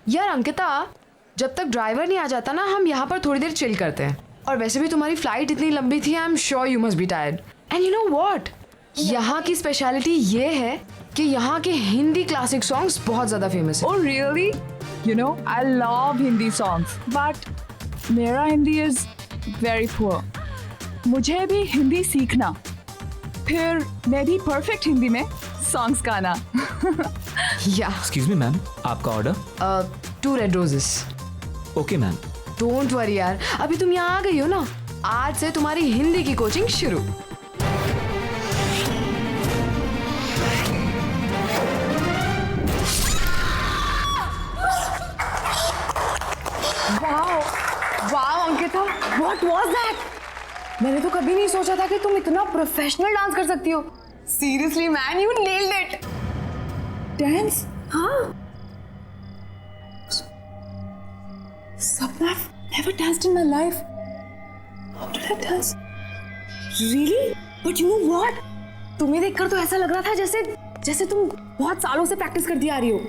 यार अंकिता, जब तक ड्राइवर नहीं आ जाता ना, हम यहाँ पर थोड़ी देर चिल करते हैं। और वैसे भी तुम्हारी फ्लाइट इतनी लंबी थी, I am sure you must be tired. And you know what, यहाँ की स्पेशलिटी ये है कि यहाँ के हिंदी क्लासिक सॉन्ग्स बहुत ज्यादा फेमस है। Oh really? You know, I love Hindi songs, but मेरा हिंदी is very poor. मुझे भी हिंदी सीखना, फिर मैं भी परफेक्ट हिंदी में सॉन्ग्स गाना। या एक्सक्यूज मी मैम, आपका order? 2 red roses. Okay ma'am. Don't worry यार, अभी तुम यहाँ आ गई हो ना, आज से तुम्हारी हिंदी की कोचिंग शुरू। Wow Ankita, what was that? मैंने तो कभी नहीं सोचा था कि तुम इतना प्रोफेशनल डांस कर सकती हो। Seriously man, you nailed it. Dance? हाँ। Sapna, I've never danced in my life. How did I dance? Really? But you know what? तुम्हें देखकर तो ऐसा लग रहा था जैसे तुम बहुत सालों से प्रैक्टिस करती आ रही हो।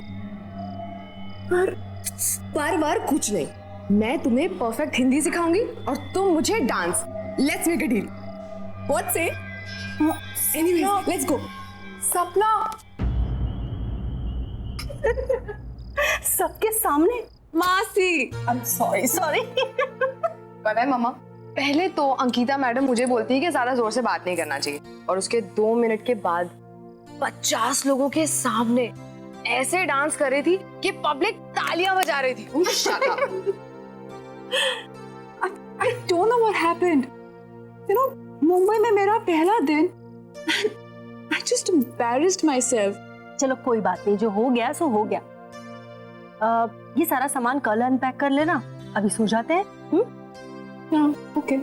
पर कुछ नहीं, मैं तुम्हें परफेक्ट हिंदी सिखाऊंगी और तुम मुझे dance. Let's make a deal. What say? Anyways, let's go. Sapna, सबके सामने? मासी, आई एम सॉरी। पता है मामा, पहले तो अंकिता मैडम मुझे बोलती है कि ज्यादा जोर से बात नहीं करना चाहिए, और उसके 2 मिनट के बाद 50 लोगों के सामने ऐसे डांस कर रही थी कि पब्लिक तालियां बजा रही थी। Shut up. I don't know what happened. You know, Mumbai में मेरा पहला दिन, I just embarrassed myself. चलो कोई बात नहीं, जो हो गया सो हो गया। ये सारा सामान कल अनपैक कर लेना, अभी सो जाते हैं। हाँ, ओके।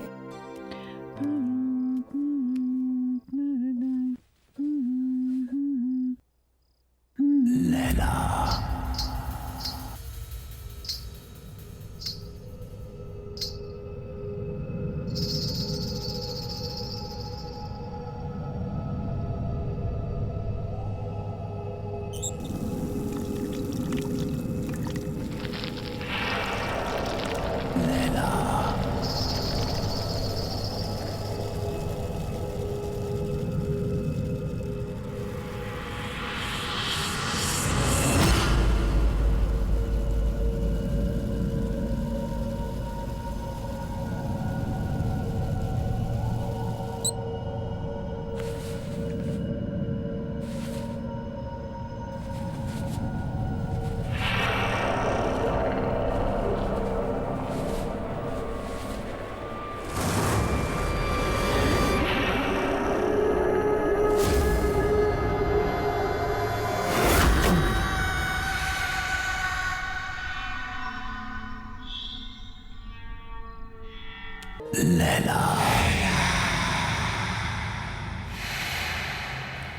लैला,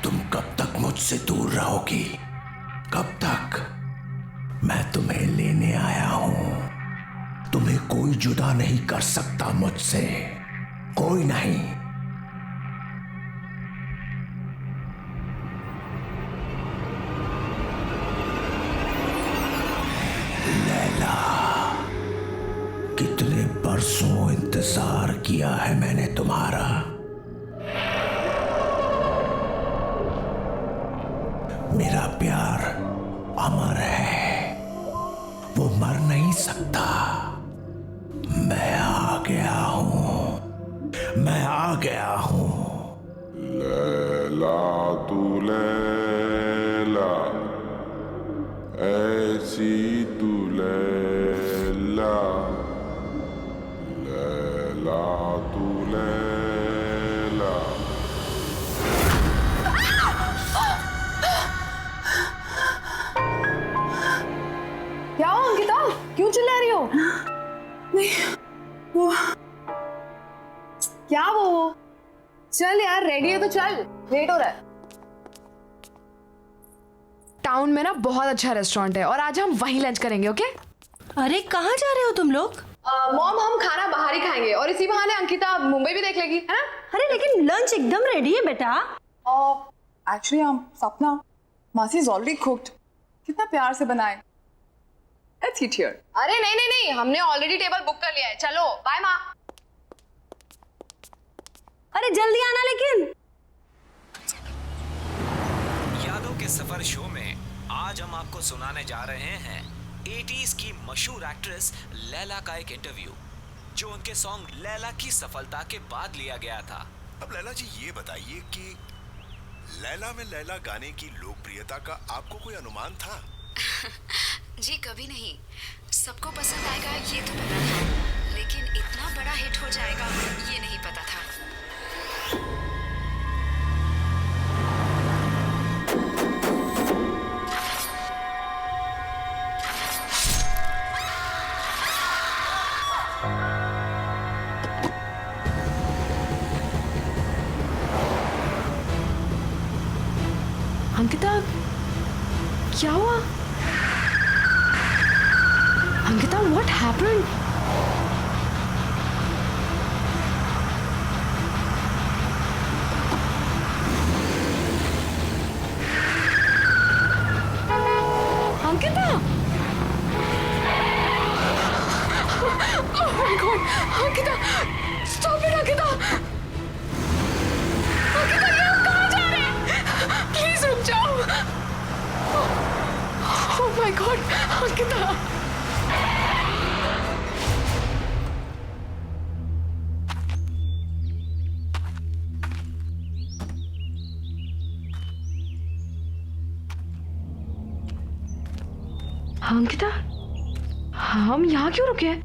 तुम कब तक मुझसे दूर रहोगी? कब तक? मैं तुम्हें लेने आया हूं। तुम्हें कोई जुदा नहीं कर सकता मुझसे, कोई नहीं। लैला, कितने बरसों इंतजार किया है मैंने तुम्हारा। मेरा प्यार अमर है, वो मर नहीं सकता। मैं आ गया हूं, मैं आ गया हूं। लैला तू लैला, ऐसी तू लैला, लैला तू लैला। क्या हो अंकिता, क्यों चिल्ला रही हो? नहीं, वो क्या वो? चल यार, रेडी है तो चल, लेट हो रहा है। टाउन में ना बहुत अच्छा रेस्टोरेंट है और आज हम वहीं लंच करेंगे। ओके? अरे कहाँ जा रहे हो तुम लोग? मॉम, हम खाना बाहर ही खाएंगे और इसी बहाने अंकिता मुंबई भी देख लेगी, है ना? अरे लेकिन लंच एकदम रेडी है बेटा। एक्चुअली सपना, मासी इज ऑलरेडी कुक्ड। कितना प्यार से बनाए। Let's eat here. अरे नहीं नहीं नहीं, हमने ऑलरेडी टेबल बुक कर लिया है, चलो बाय माँ। अरे जल्दी आना लेकिन। यादों के सफर शो में आज हम आपको सुनाने जा रहे हैं 80s की मशहूर एक्ट्रेस लैला का एक इंटरव्यू, जो उनके सॉन्ग लैला की सफलता के बाद लिया गया था। अब लैला जी ये बताइए कि लैला में लैला गाने की लोकप्रियता का आपको कोई अनुमान था? जी कभी नहीं। सबको पसंद आएगा ये तो पता था, लेकिन इतना बड़ा हिट हो जाएगा ये नहीं पता था। अंकिता, क्या हुआ? Ankita, what happened? Ankita! Oh my God! Ankita! Stop it, Ankita! Ankita, ये आप कहाँ जा रहे हैं? Please रुक जाओ! Oh my God! Ankita! Ankita, हम यहाँ क्यों रुके हैं?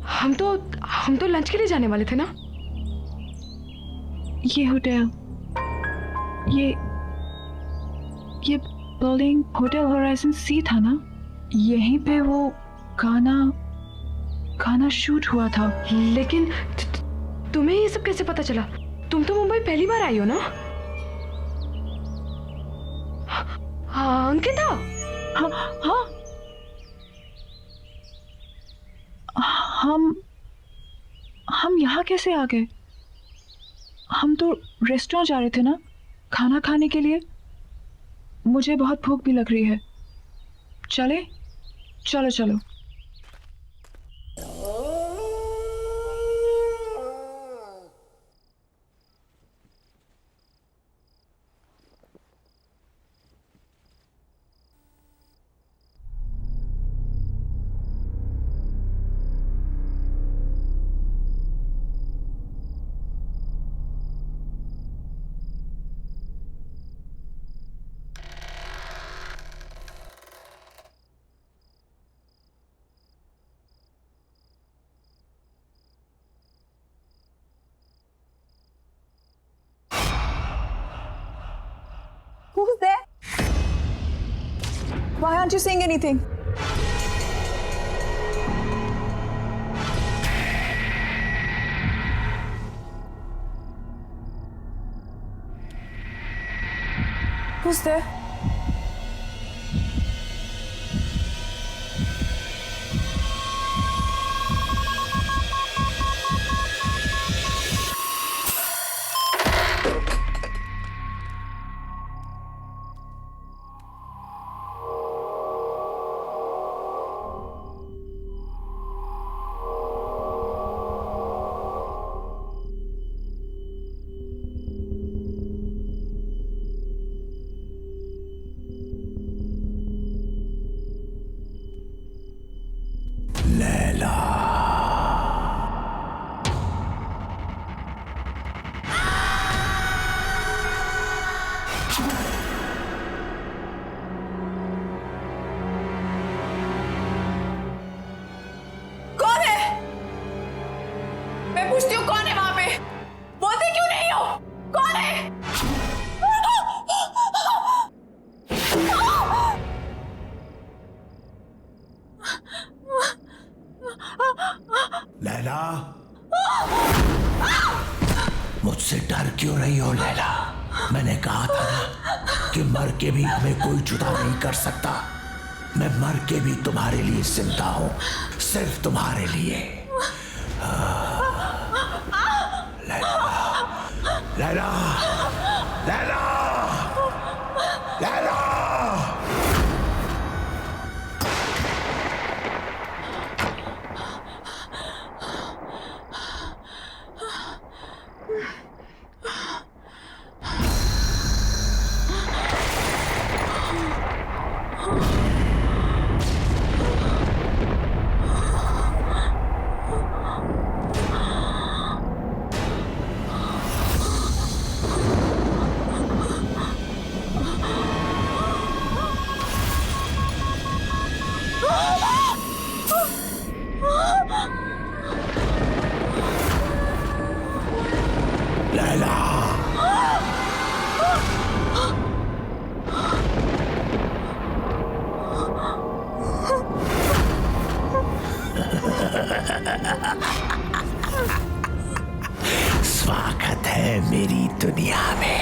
हम तो लंच के लिए जाने वाले थे ना? ये होटल, ये बिल्डिंग होटल होराइजन सी था ना? यहीं पे वो गाना शूट हुआ था। लेकिन तुम्हें ये सब कैसे पता चला? तुम तो मुंबई पहली बार आई हो ना? हाँ, अंकिता। हाँ, हम यहाँ कैसे आ गए? हम तो रेस्टोरेंट जा रहे थे ना खाना खाने के लिए। मुझे बहुत भूख भी लग रही है। चले? चलो चलो। Who's there? Why aren't you saying anything? Who's there? पूछती हूँ कौन है वहां पे? बोलते क्यों नहीं हो? कौन है? लैला, मुझसे डर क्यों रही हो लैला? मैंने कहा था ना कि मर के भी हमें कोई जुदा नहीं कर सकता। मैं मर के भी तुम्हारे लिए जिंदा हूं, सिर्फ तुम्हारे लिए। लैला, लैला, लैला, लैला। मेरी दुनिया में।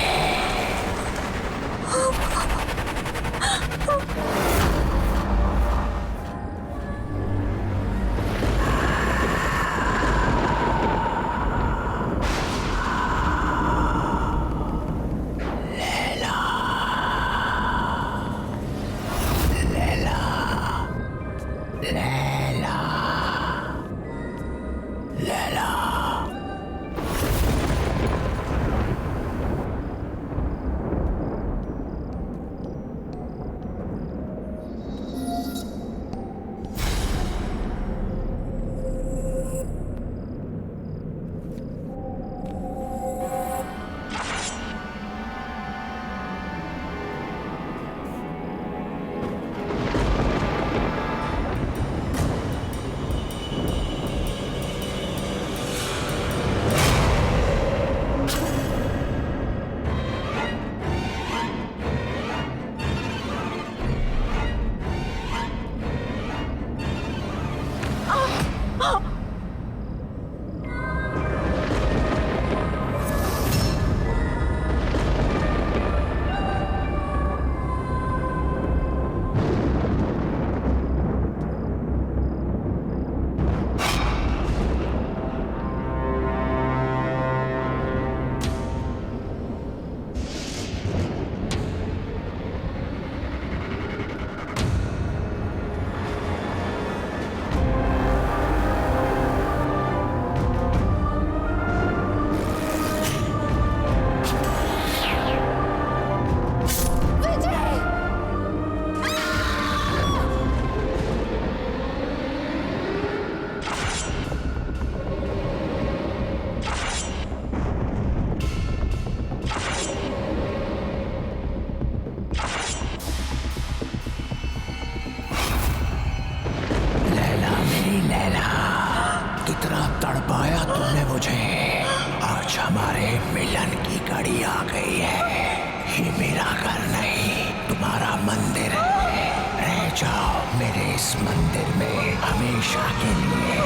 कितना तड़पाया तुमने मुझे। आज हमारे मिलन की घड़ी आ गई है। ये मेरा घर नहीं, तुम्हारा मंदिर है। रह जाओ मेरे इस मंदिर में हमेशा के लिए।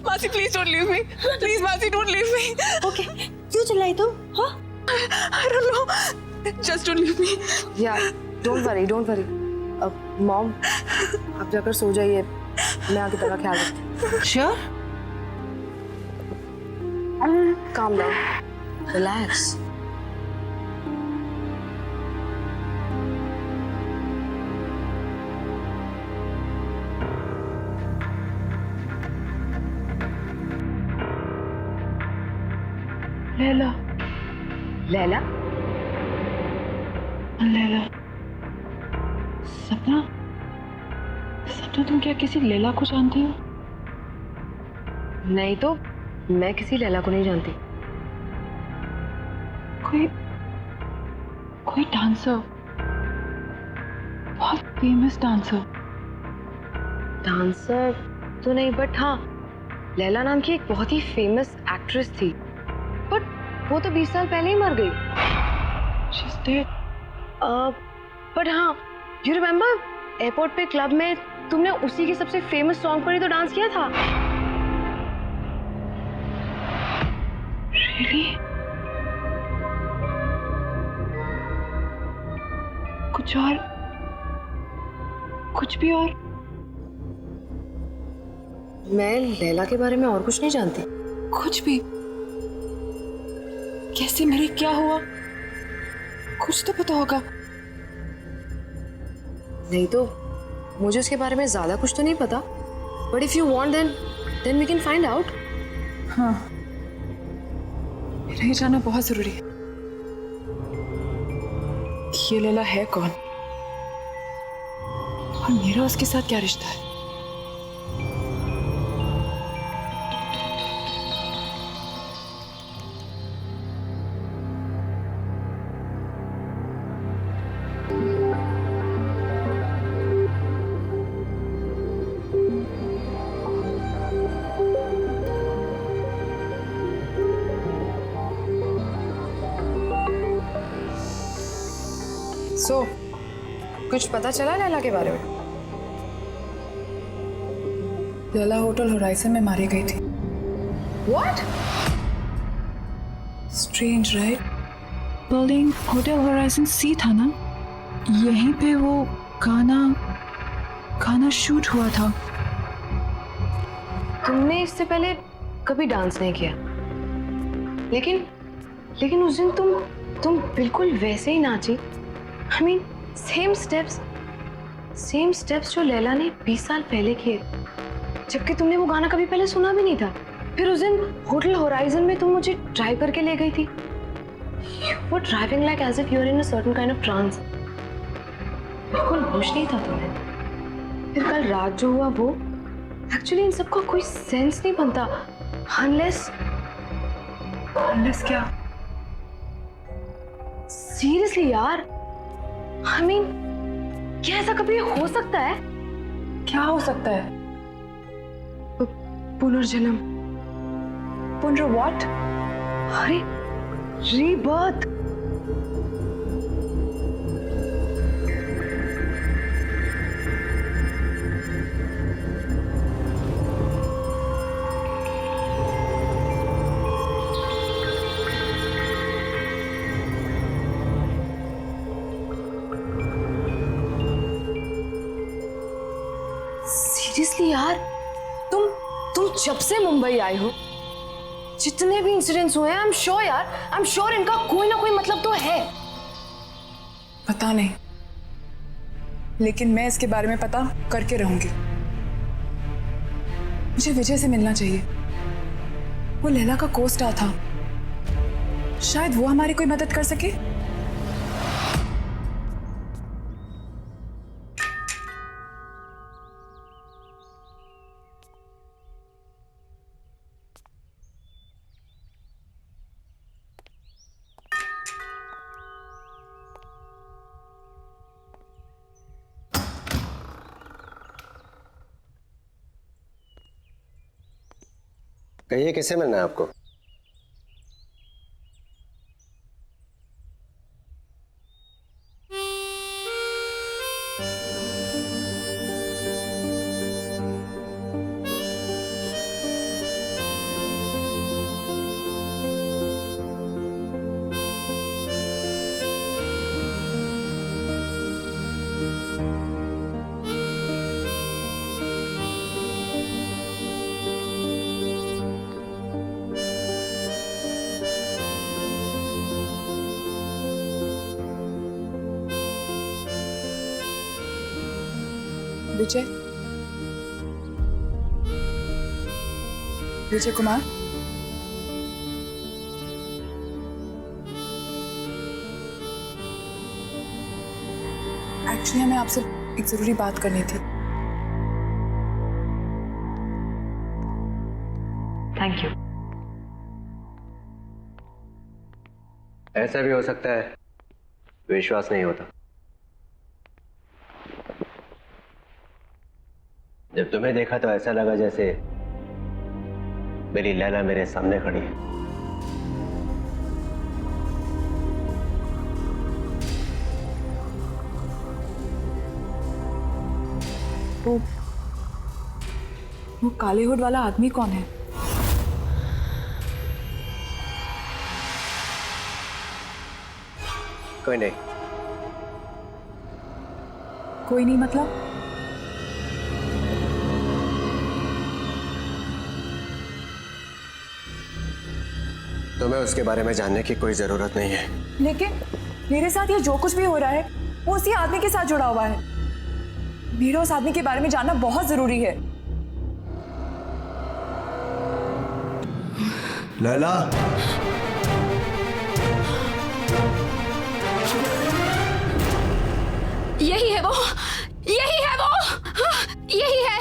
मासी please don't leave me, please मासी डोंट लीव मी। ओके, क्यों चिल्लाई तुम? हाँ? I don't know, just don't leave me. Yeah don't worry, don't worry. Mom, आप जाकर सो जाइए, मैं आगे तेरा ख्याल रखती हूँ। Sure? Calm down, relax. Laila, Laila? Laila, सपना, सपना तुम क्या किसी लैला को जानती हो? नहीं तो मैं किसी लैला को नहीं जानती। कोई डांसर, बहुत फेमस डांसर। डांसर तो नहीं, बट हाँ, लैला नाम की एक बहुत ही फेमस एक्ट्रेस थी, बट वो तो 20 साल पहले ही मर गई। She's dead. बट हाँ, यू रिमेम्बर एयरपोर्ट पे क्लब में तुमने उसी की सबसे फेमस सॉन्ग पर ही तो डांस किया था। Really? कुछ और, कुछ भी और? मैं लैला के बारे में और कुछ नहीं जानती। कुछ भी? कैसे मरी, क्या हुआ? कुछ तो पता होगा। नहीं तो मुझे उसके बारे में ज्यादा कुछ तो नहीं पता, but if you want then we can find out. हाँ, मेरा ये जानना बहुत जरूरी है। ये लैला है कौन और मेरा उसके साथ क्या रिश्ता है? सो कुछ पता चला लैला के बारे में? लैला होटल होराइजन में मारी गई थी। What? Strange right? Building hotel horizon sea था ना, यहीं पे वो गाना शूट हुआ था। तुमने इससे पहले कभी डांस नहीं किया, लेकिन उस दिन तुम बिल्कुल वैसे ही नाची। I mean, सेम स्टेप्स जो लैला ने 20 साल पहले किए, जबकि तुमने वो गाना कभी पहले सुना भी नहीं था। फिर उस दिन होटल होराइजन में तुम मुझे ड्राइव करके ले गई थी। You were driving like as if you were in a certain kind of trance. बिल्कुल होश नहीं था तुम्हें। फिर कल रात जो हुआ वो, एक्चुअली इन सबका कोई सेंस नहीं बनता unless क्या? सीरियसली यार, I mean, क्या ऐसा कभी हो सकता है? क्या हो सकता है? पुनर्जन्म। पुनर व्हाट? अरे रीबर्थ। सीरियसली यार, तुम जब से मुंबई आए हो, जितने भी इंसिडेंट्स हुए हैं, आई एम श्योर इनका कोई ना कोई मतलब तो है। पता नहीं, लेकिन मैं इसके बारे में पता करके रहूंगी। मुझे विजय से मिलना चाहिए। वो लैला का को-स्टार था, शायद वो हमारी कोई मदद कर सके। कहिए, किससे मिलना है आपको? विजय कुमार, एक्चुअली हमें आपसे एक जरूरी बात करनी थी। Thank you. ऐसा भी हो सकता है विश्वास नहीं होता। जब तुम्हें देखा तो ऐसा लगा जैसे मेरी लैला मेरे सामने खड़ी है। वो काले हुड वाला आदमी कौन है? कोई नहीं। कोई नहीं मतलब? तुम्हें उसके बारे में जानने की कोई जरूरत नहीं है। लेकिन मेरे साथ ये जो कुछ भी हो रहा है वो उसी आदमी के साथ जुड़ा हुआ है। मेरा उस आदमी के बारे में जानना बहुत जरूरी है। लैला, यही है वो, यही है वो, यही है।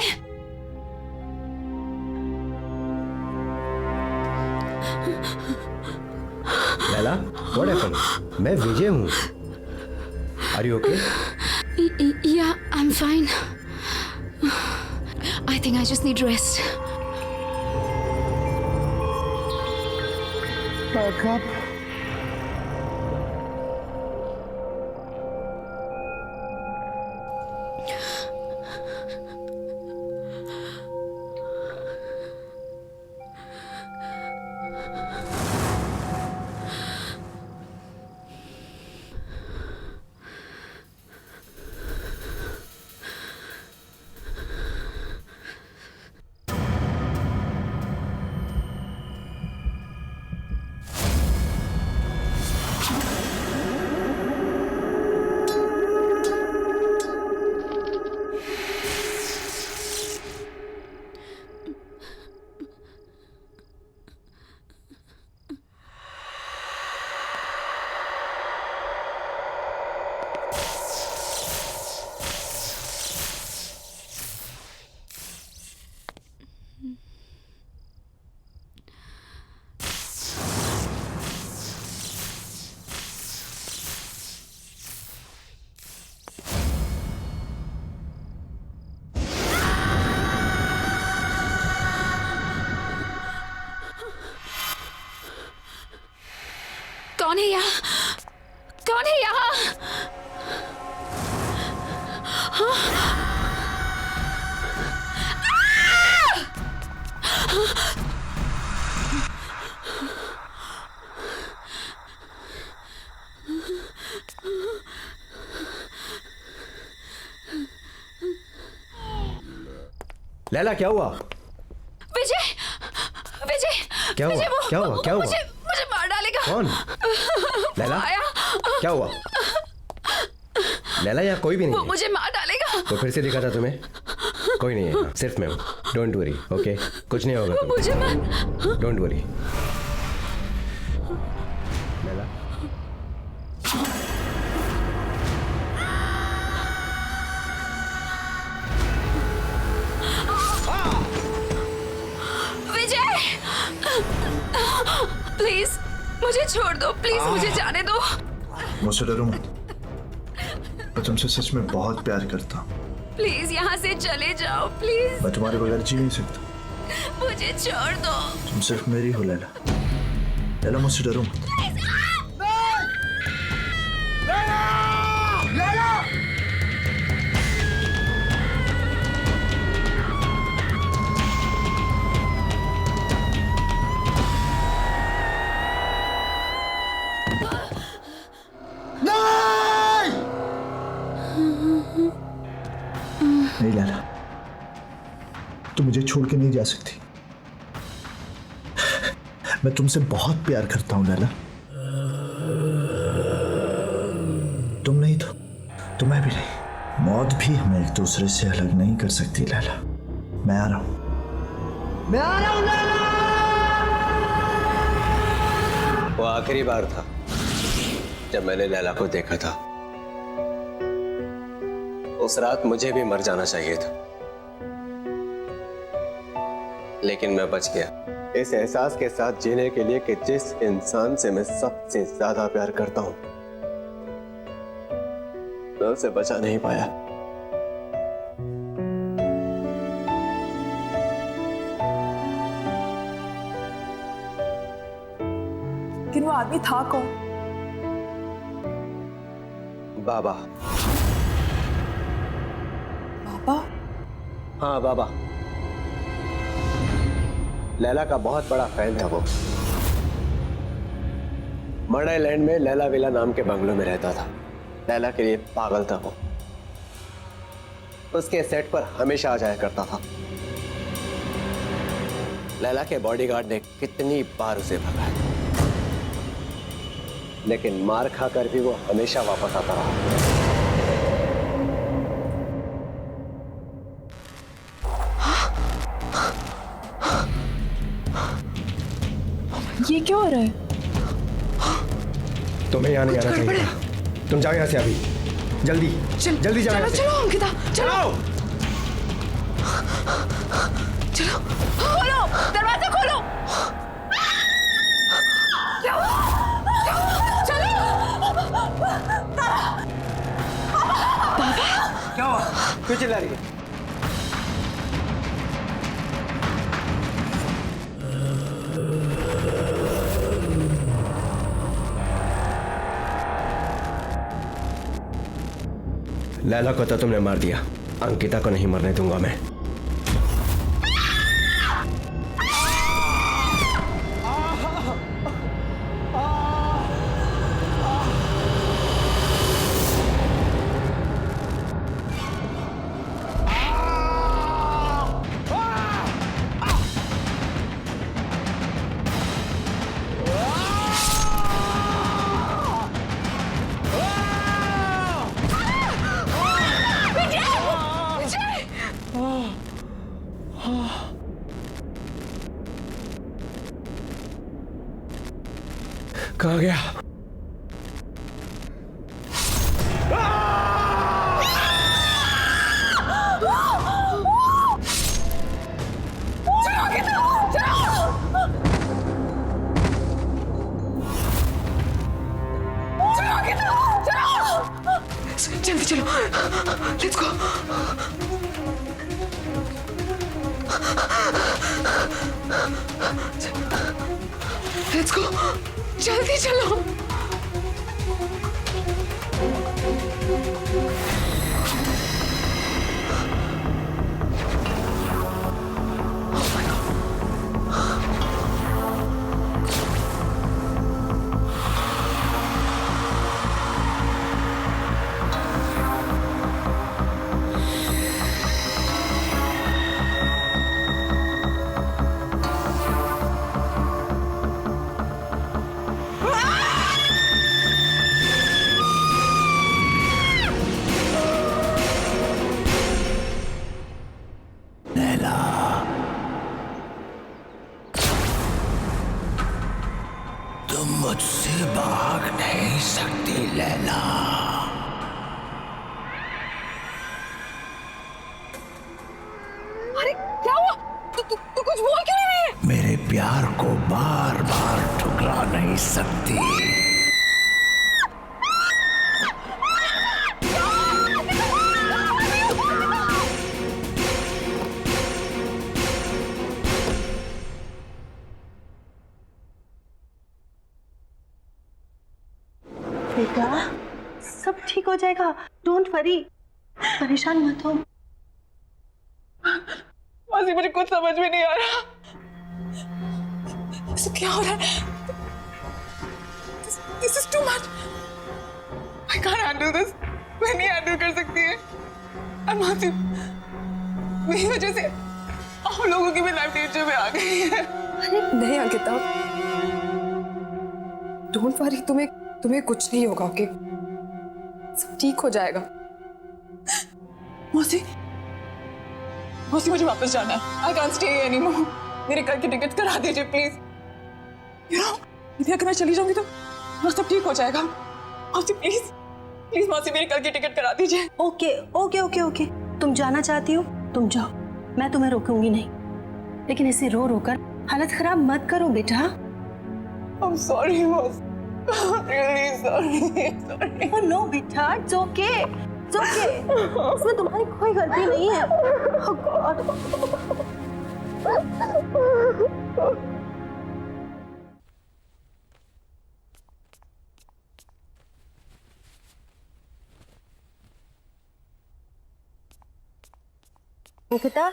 Laila, what happened? मैं विजय हूँ। Are you okay? Yeah, I'm fine. I think I just need rest. Wake up. कौन है यहाँ? कौन है यहाँ? लैला क्या हुआ? विजय, विजय, क्या हुआ? विजय, क्या हुआ? क्या हुआ? मुझे मार डालेगा। कौन? लैला आया। क्या हुआ? लैला यहाँ कोई भी नहीं वो है। मुझे मार डालेगा। वो फिर से दिखा था तुम्हें? कोई नहीं है यहाँ, सिर्फ मैं हूँ। Don't worry, okay? कुछ नहीं होगा वो तुम्हें। मुझे मार। Don't worry. Laila Vijay, please मुझे छोड़ दो, प्लीज मुझे जाने दो। मुझसे डरो मत, मैं तुमसे सच में बहुत प्यार करता हूँ। प्लीज यहाँ से चले जाओ, प्लीज। मैं तुम्हारे बगैर जी नहीं सकता। मुझे छोड़ दो। तुम सिर्फ मेरी हो लैला। लैला मुझसे डरो मत। नहीं लैला, तुम मुझे छोड़ के नहीं जा सकती। मैं तुमसे बहुत प्यार करता हूं लैला। तुम नहीं तो मैं भी नहीं। मौत भी हमें एक दूसरे से अलग नहीं कर सकती लैला। मैं आ रहा हूं लैला। वो आखिरी बार था जब मैंने लैला को देखा था। उस रात मुझे भी मर जाना चाहिए था, लेकिन मैं बच गया इस एहसास के साथ जीने के लिए कि जिस इंसान से मैं सबसे ज्यादा प्यार करता हूं, मैं उसे बचा नहीं पाया। लेकिन वो आदमी था कौन? बाबा। बाबा? हाँ बाबा। लैला का बहुत बड़ा फैन था वो। मर्डर लैंड में लैला विला नाम के बंगलों में रहता था। लैला के लिए पागल था वो। उसके सेट पर हमेशा आ जाया करता था। लैला के बॉडीगार्ड ने कितनी बार उसे भगाया, लेकिन मार खाकर भी वो हमेशा वापस आता रहा। ये क्या हो रहा है? तुम्हें यहाँ नहीं आना चाहिए था। तुम जाओ यहाँ से अभी, जल्दी जल्दी जाओ यहाँ से। चलो अंकिता, चलो चलो। खोलो, दरवाजा खोलो। क्या हुआ? क्यों चिल्ला रही है? लैला को तो तुमने मार दिया, अंकिता को नहीं मरने दूंगा मैं। कहाँ गया? जल्दी चलो, लेट्स गो। लेट्स गो, जल्दी चलो। मुझसे भाग नहीं सकती लैला। अरे क्या हुआ? तू कुछ बोल क्यों नहीं रही है? मेरे प्यार को बार बार ठुकरा नहीं सकती। बेटा सब ठीक हो जाएगा, डोंट वरी, परेशान मत हो। मासी मुझे कुछ समझ में नहीं आ रहा। सब क्या हो रहा है? This is too much. I can't handle this. मैं नहीं हैंडल कर सकती है। और मासी मेरी वजह से आप लोगों की भी लाइफ डेंजर में आ गई है। नहीं अंकिता, डोंट वरी, तुम्हें कुछ नहीं होगा, ओके? सब ठीक हो जाएगा। मौसी मुझे वापस जाना है। I can't stay anymore. मेरे घर की टिकट करा दीजिए प्लीज। यदि अगर मैं चली जाऊंगी तो सब ठीक हो जाएगा। मौसी प्लीज मौसी मेरे घर की टिकट करा दीजिए। ओके, तुम जाना चाहती हो तुम जाओ, मैं तुम्हें रोकूंगी नहीं, लेकिन ऐसे रो कर हालत खराब मत करो बेटा। I'm sorry मौसी, really sorry. Oh no बेटा, it's okay. इसमें तुम्हारी कोई गलती नहीं है। Oh God. अंकिता,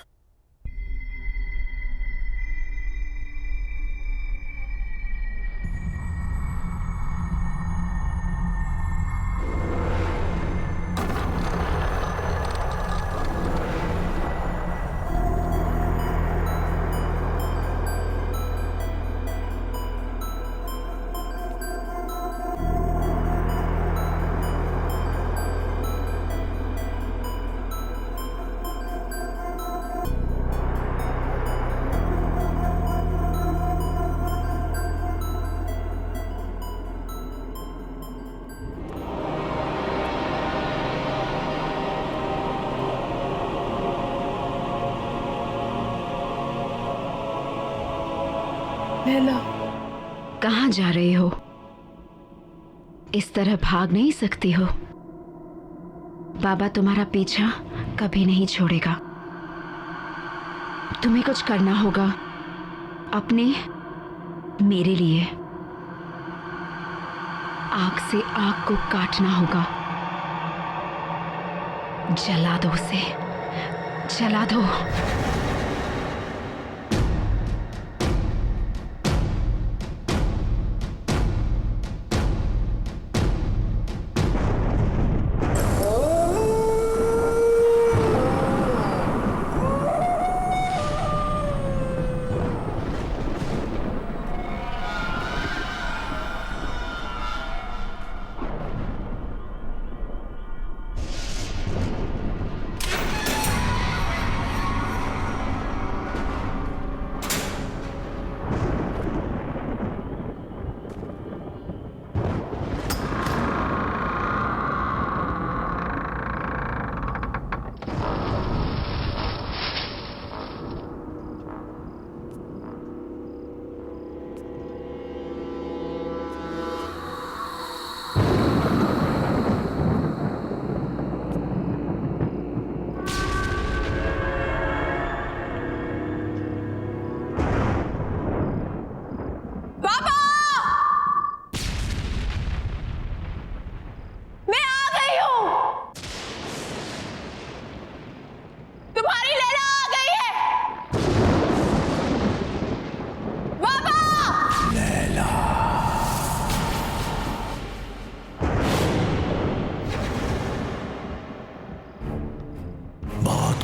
कहाँ जा रही हो? इस तरह भाग नहीं सकती हो। बाबा तुम्हारा पीछा कभी नहीं छोड़ेगा। तुम्हें कुछ करना होगा अपने, मेरे लिए। आग से आग को काटना होगा। जला दो उसे, जला दो।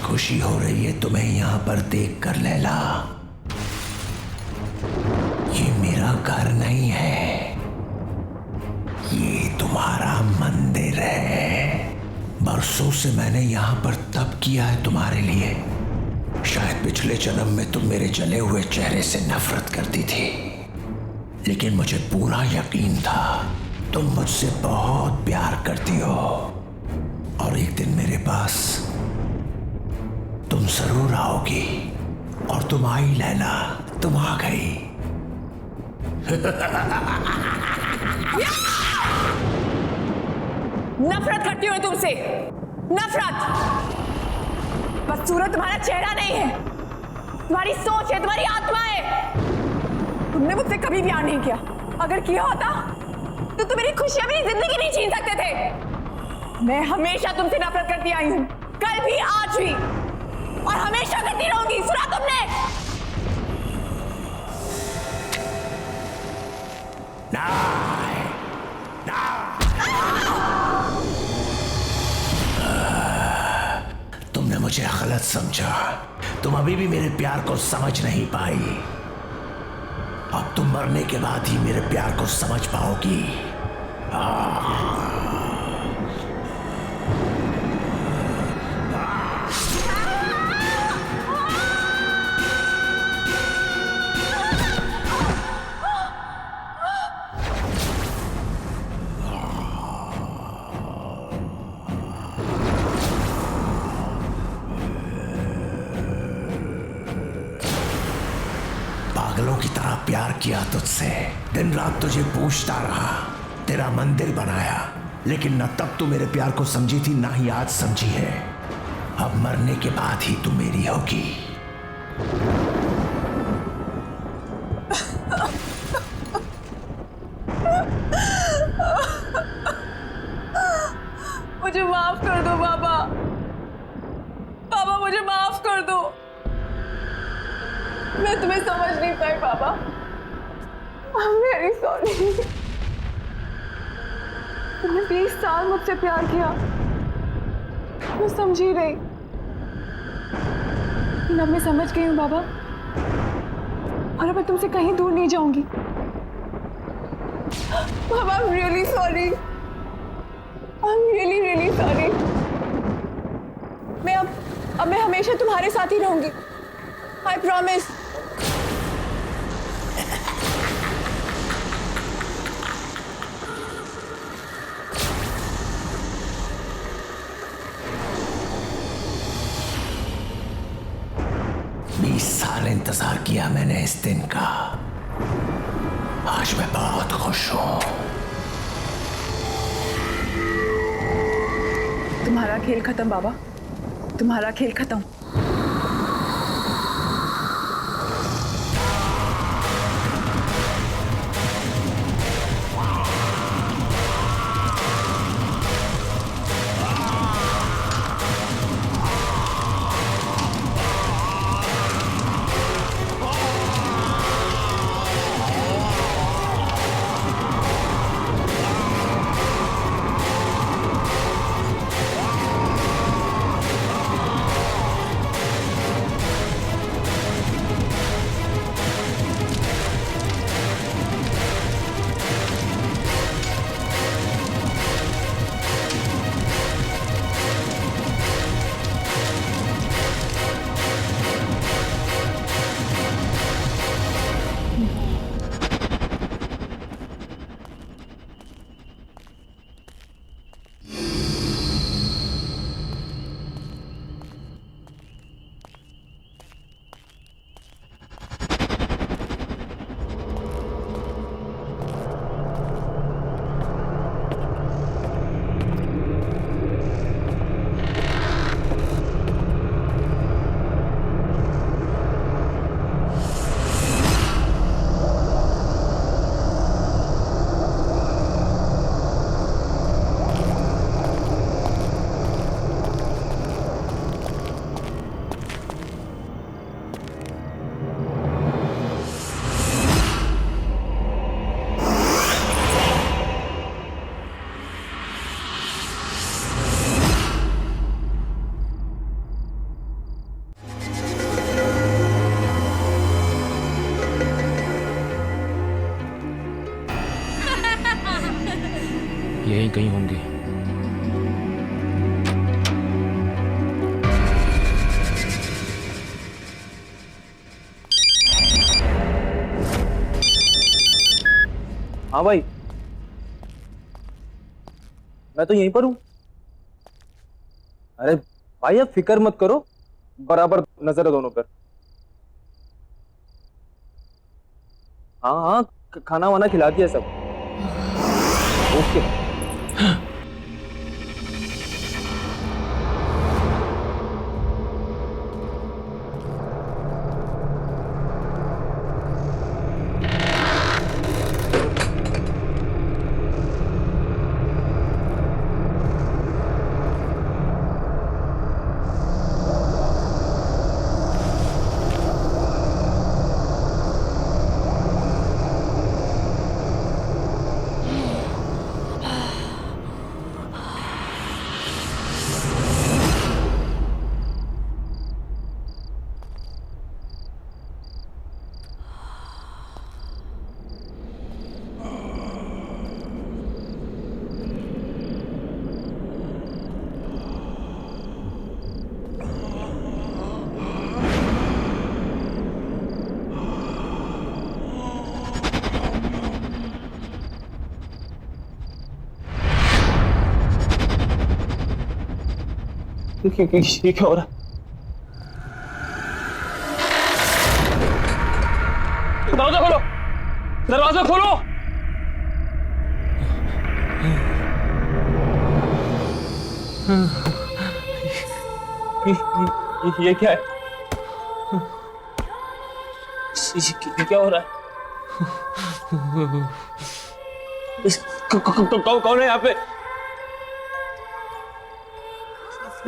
खुशी हो रही है तुम्हें यहाँ पर देखकर लैला। ये मेरा घर नहीं है, ये तुम्हारा मंदिर है। बरसों से मैंने यहाँ पर तप किया है तुम्हारे लिए। शायद पिछले जन्म में तुम मेरे जले हुए चेहरे से नफरत करती थी, लेकिन मुझे पूरा यकीन था तुम मुझसे बहुत प्यार करती हो और एक दिन मेरे पास तुम जरूर आओगी। और तुम आई लैला, तुम आ गई। नफरत करती हूँ तुमसे, नफरत। बदसूरत तुम्हारा चेहरा नहीं है, तुम्हारी सोच है, तुम्हारी आत्मा है। तुमने मुझसे कभी प्यार नहीं किया। अगर किया होता तो तुम मेरी खुशियां, मेरी जिंदगी नहीं छीन सकते थे। मैं हमेशा तुमसे नफरत करती आई हूं, कल भी, आज भी, और हमेशा करती रहूंगी। सुना तुमने? तुमने मुझे गलत समझा। तुम अभी भी मेरे प्यार को समझ नहीं पाई। अब तुम मरने के बाद ही मेरे प्यार को समझ पाओगी। पागलों की तरह प्यार किया तुझसे, दिन रात तुझे पूछता रहा, तेरा मंदिर बनाया, लेकिन न तब तू मेरे प्यार को समझी थी, ना ही आज समझी है। अब मरने के बाद ही तू मेरी होगी। मुझे माफ कर दो बाबा, बाबा मुझे माफ कर दो। मैं तुम्हें समझ नहीं पाई बाबा। I'm very sorry। तुमने 20 साल मुझसे प्यार किया, मैं समझी रही, लेकिन अब मैं समझ गई हूँ बाबा, और अब मैं तुमसे कहीं दूर नहीं जाऊंगी। बाबा I'm really sorry। I'm really really sorry। मैं हमेशा तुम्हारे साथ ही रहूंगी। I promise। साल इंतजार किया मैंने इस दिन का। आज मैं बहुत खुश हूं। तुम्हारा खेल खत्म बाबा, तुम्हारा खेल खत्म। यहीं कहीं होंगे। हाँ भाई, मैं तो यहीं पर हूँ। अरे भाई आप फिक्र मत करो, बराबर नजर है दोनों पर। हाँ हाँ, खाना वाना खिला दिया सब। ओके। ये क्या हो रहा है? दरवाजा खोलो, दरवाजा खोलो। ये क्या है? ये क्या हो रहा है? कौन है यहाँ पे?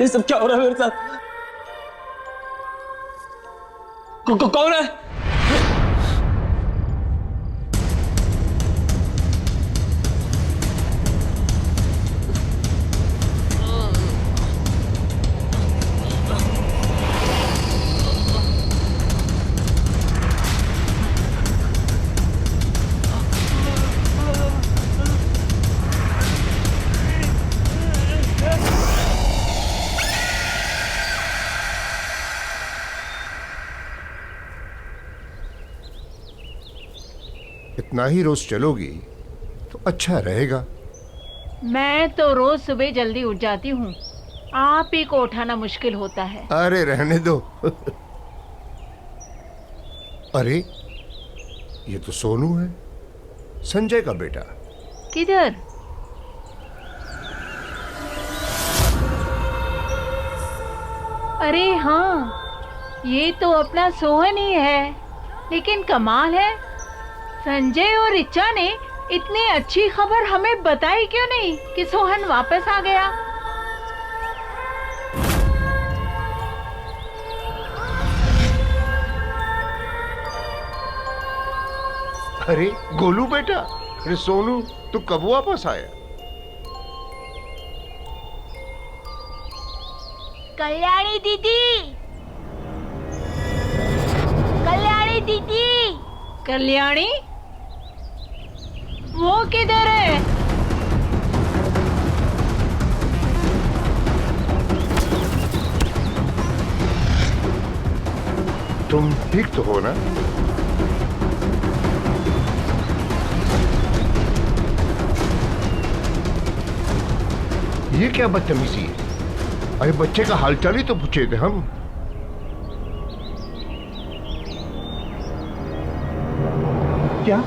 ये सब क्या हो रहा है मेरे साथ? कौन है? इतना ही रोज चलोगी तो अच्छा रहेगा। मैं तो रोज सुबह जल्दी उठ जाती हूँ, आप ही को उठाना मुश्किल होता है। अरे रहने दो। अरे ये तो सोनू है, संजय का बेटा। किधर? अरे हाँ, ये तो अपना सोहन ही है। लेकिन कमाल है, संजय और रिचा ने इतनी अच्छी खबर हमें बताई क्यों नहीं कि सोहन वापस आ गया। अरे गोलू बेटा, अरे सोनू तू कब वापस आया? कल्याणी दीदी, कल्याणी दीदी, कल्याणी वो किधर है? तुम ठीक तो हो ना? ये क्या बदतमीजी है? अरे बच्चे का हालचाल ही तो पूछे थे हम। क्या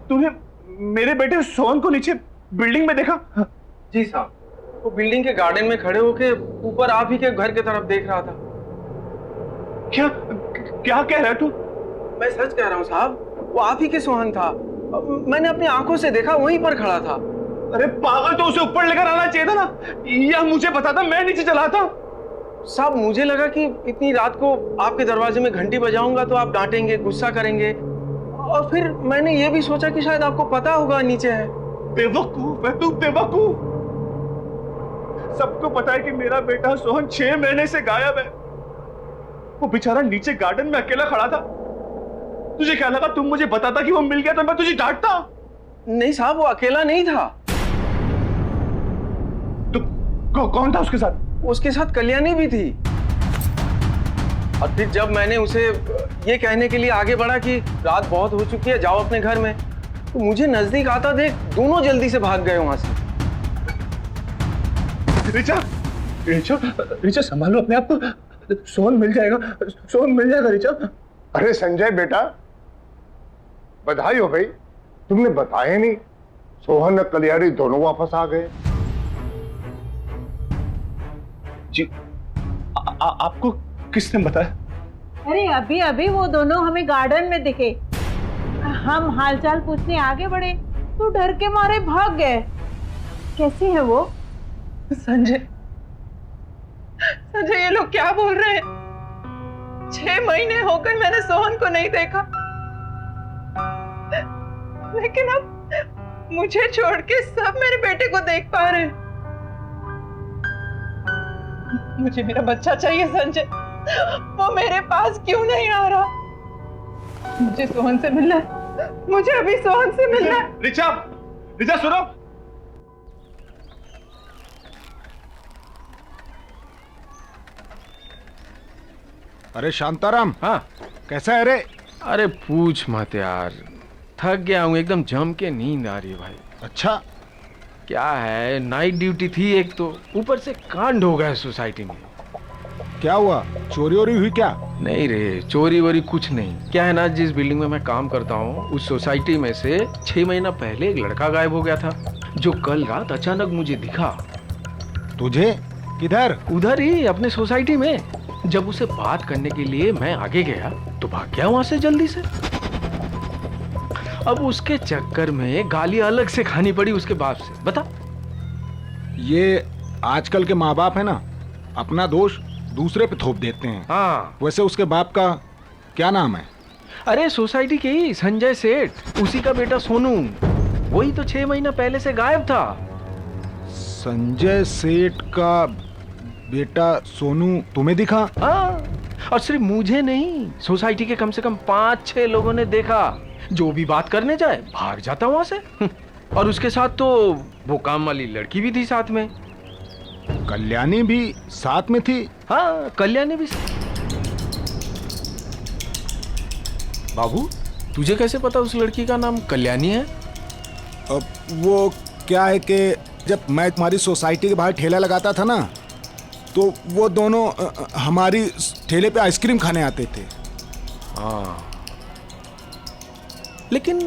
तूने मेरे बेटे सोहन को नीचे बिल्डिंग में देखा? जी साहब, वो बिल्डिंग के गार्डन में खड़े होके ऊपर आप ही के घर की तरफ देख रहा था। क्या क्या कह रहा है तू? मैं सच कह रहा हूँ साहब, वो आप ही के सोहन था। मैंने अपनी आंखों से देखा, वहीं पर खड़ा था। अरे पागल, तो उसे ऊपर लेकर आना चाहिए था ना, या मुझे पता था, मैं नीचे चला था। साहब मुझे लगा कि इतनी रात को आपके दरवाजे में घंटी बजाऊंगा तो आप डांटेंगे, गुस्सा करेंगे, और फिर मैंने ये भी सोचा कि शायद आपको पता होगा नीचे है। बेवकूफ है तू, बेवकूफ। सबको पता है कि मेरा बेटा सोहन 6 महीने से गायब है। वो बेचारा नीचे गार्डन में अकेला खड़ा था। तुझे क्या लगा तुम मुझे बताता कि वो मिल गया तो मैं तुझे डांटता? नहीं साहब, वो अकेला नहीं था। तो कौन था उसके साथ? उसके साथ कल्याणी भी थी। और फिर जब मैंने उसे ये कहने के लिए आगे बढ़ा कि रात बहुत हो चुकी है, जाओ अपने घर में, तो मुझे नजदीक आता देख दोनों जल्दी से भाग गए वहां से। रिचा, रिचा, रिचा संभालो अपने आप को, सोहन मिल जाएगा, सोहन मिल जाएगा रिचा। अरे संजय बेटा, बधाई हो भाई, तुमने बताया नहीं, सोहन और कलियारी दोनों वापस आ गए। जी आपको किसने बताया? अरे अभी अभी वो दोनों हमें गार्डन में दिखे। हम हालचाल पूछने आगे बढ़े तो डर के मारे भाग गए। कैसी है वो? संजय, संजय ये लोग क्या बोल रहे हैं? 6 महीने हो गए मैंने सोहन को नहीं देखा, लेकिन अब मुझे छोड़ के सब मेरे बेटे को देख पा रहे हैं। मुझे मेरा बच्चा चाहिए संजय, वो मेरे पास क्यों नहीं आ रहा? मुझे सोहन से मिलना है, मुझे अभी सोहन से मिलना है। रिचा, रिचा सुनो। अरे शांताराम, हाँ कैसा है रे? अरे पूछ मत यार, थक गया हूँ एकदम, जम के नींद आ रही है भाई। अच्छा क्या है, नाइट ड्यूटी थी एक तो, ऊपर से कांड हो गया सोसाइटी में। क्या हुआ, चोरी वोरी हुई क्या? नहीं रे, चोरी वोरी कुछ नहीं। क्या है ना, जिस बिल्डिंग में मैं काम करता हूँ उस सोसाइटी में से 6 महीना पहले एक लड़का गायब हो गया था, जो कल रात अचानक मुझे दिखा। तुझे? किधर? उधर ही अपने सोसाइटी में। जब उसे बात करने के लिए मैं आगे गया तो भाग गया वहां से जल्दी से। अब उसके चक्कर में गाली अलग से खानी पड़ी उसके बाप से। बता, ये आजकल के माँ बाप है ना, अपना दोष दूसरे पे थोप देते हैं। हाँ। वैसे उसके बाप का क्या नाम है? अरे सोसाइटी के ही संजय सेठ, उसी का बेटा सोनू। वही तो 6 महीना पहले से गायब था। संजय सेठ का बेटा सोनू तुम्हें दिखा? हाँ, और सिर्फ मुझे नहीं, सोसाइटी के कम से कम 5-6 लोगों ने देखा। जो भी बात करने जाए भाग जाता वहां से। और उसके साथ तो वो काम वाली लड़की भी थी साथ में। कल्याणी भी साथ में थी? हाँ, कल्याणी भी। बाबू, तुझे कैसे पता उस लड़की का नाम कल्याणी है? अब वो क्या है कि जब मैं तुम्हारी सोसाइटी के बाहर ठेला लगाता था ना, तो वो दोनों हमारी ठेले पे आइसक्रीम खाने आते थे। हाँ, लेकिन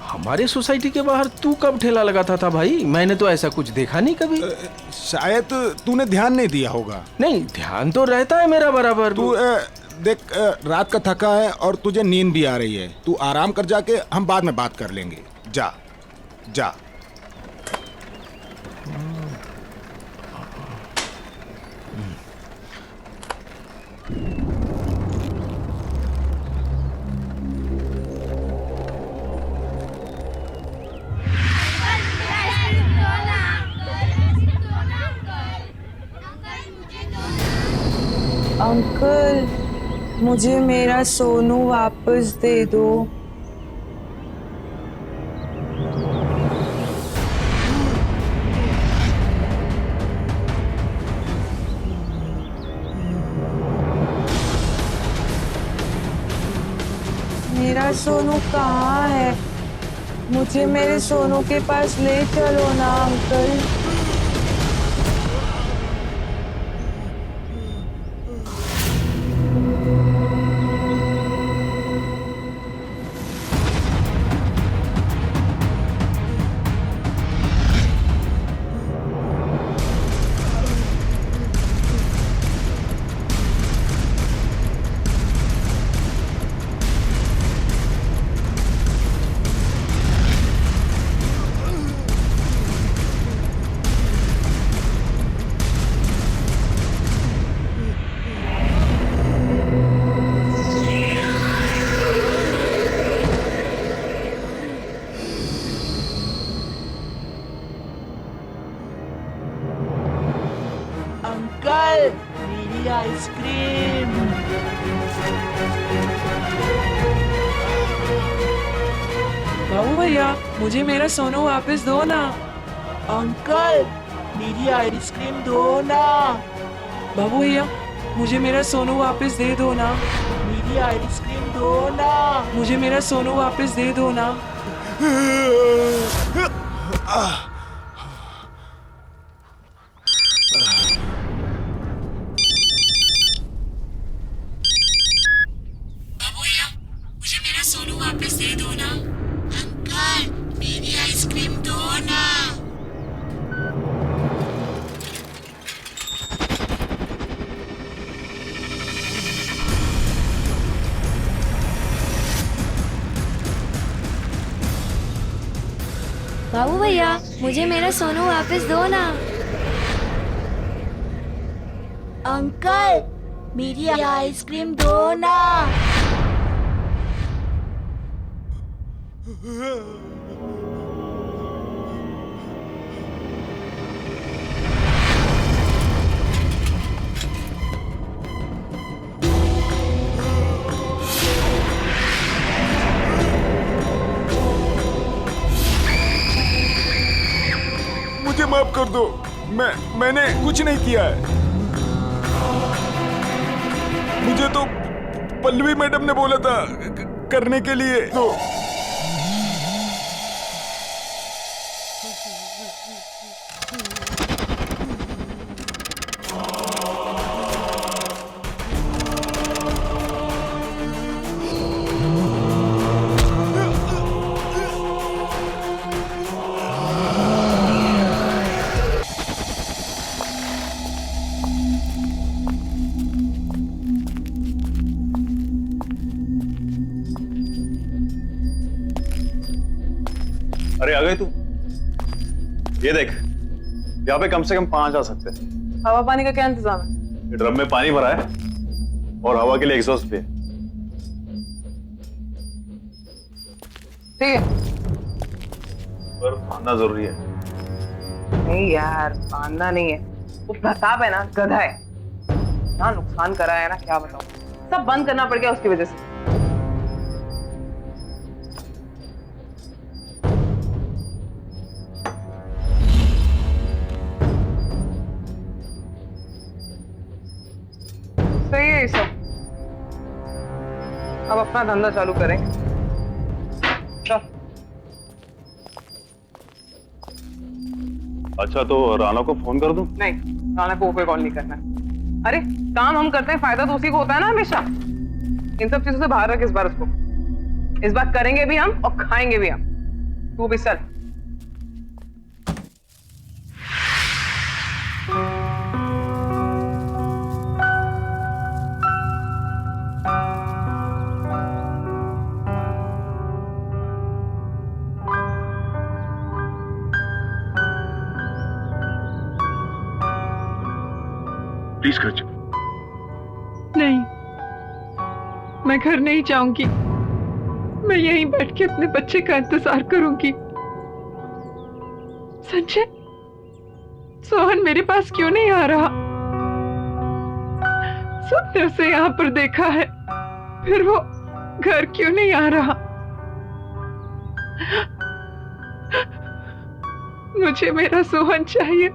हमारे सोसाइटी के बाहर तू कब ठेला लगाता था भाई? मैंने तो ऐसा कुछ देखा नहीं कभी। शायद तूने ध्यान नहीं दिया होगा। नहीं, ध्यान तो रहता है मेरा बराबर। तू देख, रात का थका है और तुझे नींद भी आ रही है, तू आराम कर, जाके हम बाद में बात कर लेंगे। जा जा। अंकल, मुझे मेरा सोनू वापस दे दो। मेरा सोनू कहाँ है? मुझे मेरे सोनू के पास ले चलो ना अंकल। अंकल, मेरी आइसक्रीम। बाबू भैया, मुझे मेरा सोनू वापस दो ना। अंकल, मेरी आइसक्रीम दो ना। बाबू भैया, मुझे मेरा सोनू वापस दे दो ना। मेरी आइसक्रीम दो ना। मुझे मेरा सोनू वापस दे दो ना। मुझे मेरा सोनू वापस दे दो ना। अंकल मेरी आइसक्रीम दो ना। बाबू भैया मुझे मेरा सोनू वापस दो ना। अंकल मेरी आइसक्रीम दो ना। मुझे माफ कर दो, मैंने कुछ नहीं किया है। मुझे तो पल्लवी मैडम ने बोला था करने के लिए। तो अरे आ गए तू? ये देख, यहाँ पे कम से कम 5 आ सकते हैं। हवा पानी का क्या इंतजाम है? ये ड्रम में पानी भरा है और हवा के लिए एग्जॉस्ट भी है। ठीक है। पर मानना जरूरी है। नहीं यार, मानना नहीं है। वो प्रताप है ना, गधा है ना, नुकसान करा है ना, क्या बताऊं। सब बंद करना पड़ गया उसकी वजह से। सही है ये सब। अब अपना धंधा चालू करें। चल। अच्छा तो राना को फोन कर दूं? नहीं, राना को कोई कॉल नहीं करना। अरे काम हम करते हैं, फायदा तो उसी को होता है ना हमेशा। इन सब चीजों से बाहर रख इस बार उसको। इस बार करेंगे भी हम और खाएंगे भी हम। तू भी चल। प्लीज घर चलो। नहीं, मैं घर नहीं जाऊंगी। मैं यहीं बैठ के अपने बच्चे का इंतजार करूंगी। संजय, सोहन मेरे पास क्यों नहीं आ रहा? सबने उसे यहाँ पर देखा है, फिर वो घर क्यों नहीं आ रहा? मुझे मेरा सोहन चाहिए।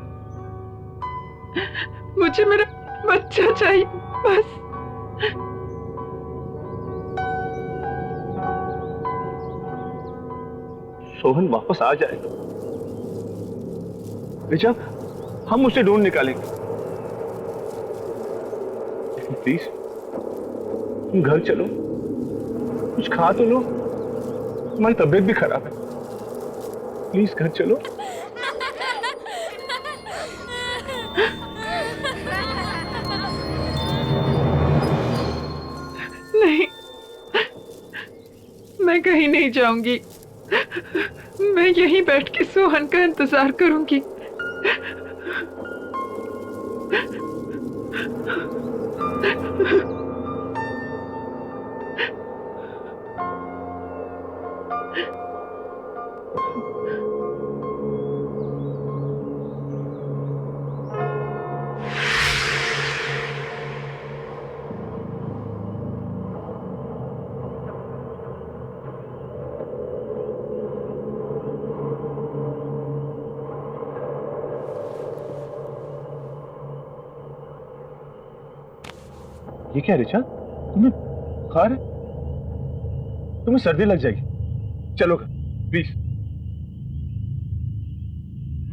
मुझे मेरा बच्चा चाहिए बस। सोहन वापस आ जाएगा रिचा, हम उसे ढूंढ निकालेंगे। लेकिन प्लीज तुम घर चलो, कुछ खा तो लो, तुम्हारी तबीयत भी खराब है। प्लीज घर चलो। नहीं, मैं कहीं नहीं जाऊंगी। मैं यहीं बैठ के सोहन का इंतजार करूंगी। ये क्या रिचा, तुम्हें बुखार है? तुम्हें सर्दी लग जाएगी। चलो घर, प्लीज।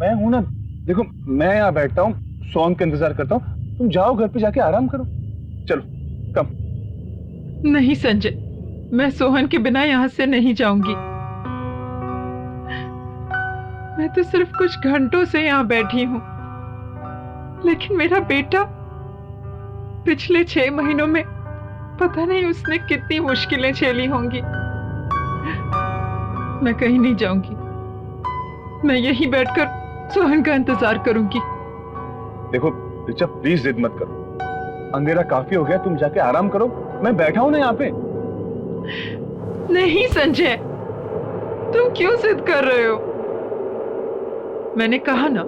मैं हूं ना, देखो मैं यहाँ बैठता हूँ, सोहन का इंतजार करता हूँ, तुम जाओ घर पे जाके आराम करो। चलो कम। नहीं संजय, मैं सोहन के बिना यहाँ से नहीं जाऊंगी। मैं तो सिर्फ कुछ घंटों से यहाँ बैठी हूँ, लेकिन मेरा बेटा पिछले 6 महीनों में पता नहीं उसने कितनी मुश्किलें झेली होंगी। मैं कहीं नहीं जाऊंगी, मैं यहीं बैठकर सोहन का इंतजार करूंगी। देखो रिचा, प्लीज जिद मत करो, अंधेरा काफी हो गया, तुम जाके आराम करो, मैं बैठा हूं ना यहाँ पे। नहीं संजय, तुम क्यों जिद कर रहे हो? मैंने कहा ना,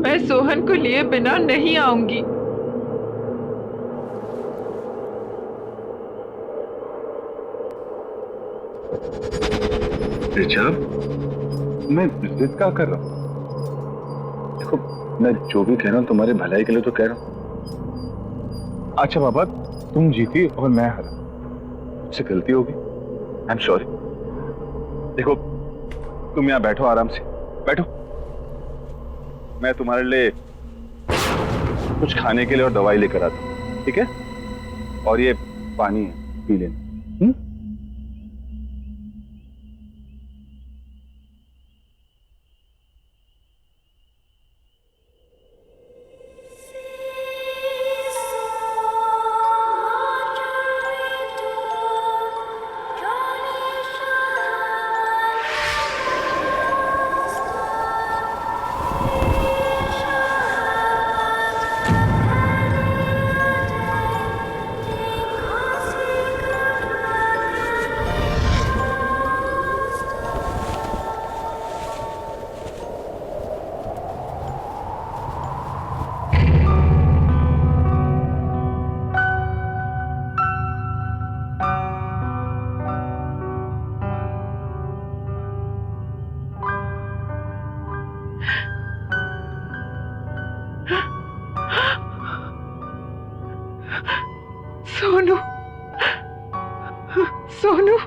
मैं सोहन को लिए बिना नहीं आऊंगी। रिचा, मैं जिद क्या कर रहा हूँ? देखो मैं जो भी कह रहा हूँ तुम्हारे भलाई के लिए तो कह रहा हूँ। अच्छा बाबा, तुम जीती और मैं हारा, मुझसे गलती होगी, आई एम सॉरी। देखो तुम यहाँ बैठो, आराम से बैठो, मैं तुम्हारे लिए कुछ खाने के लिए और दवाई लेकर आता हूँ, ठीक है? और ये पानी है, पी लेना। सोनू, सोनू,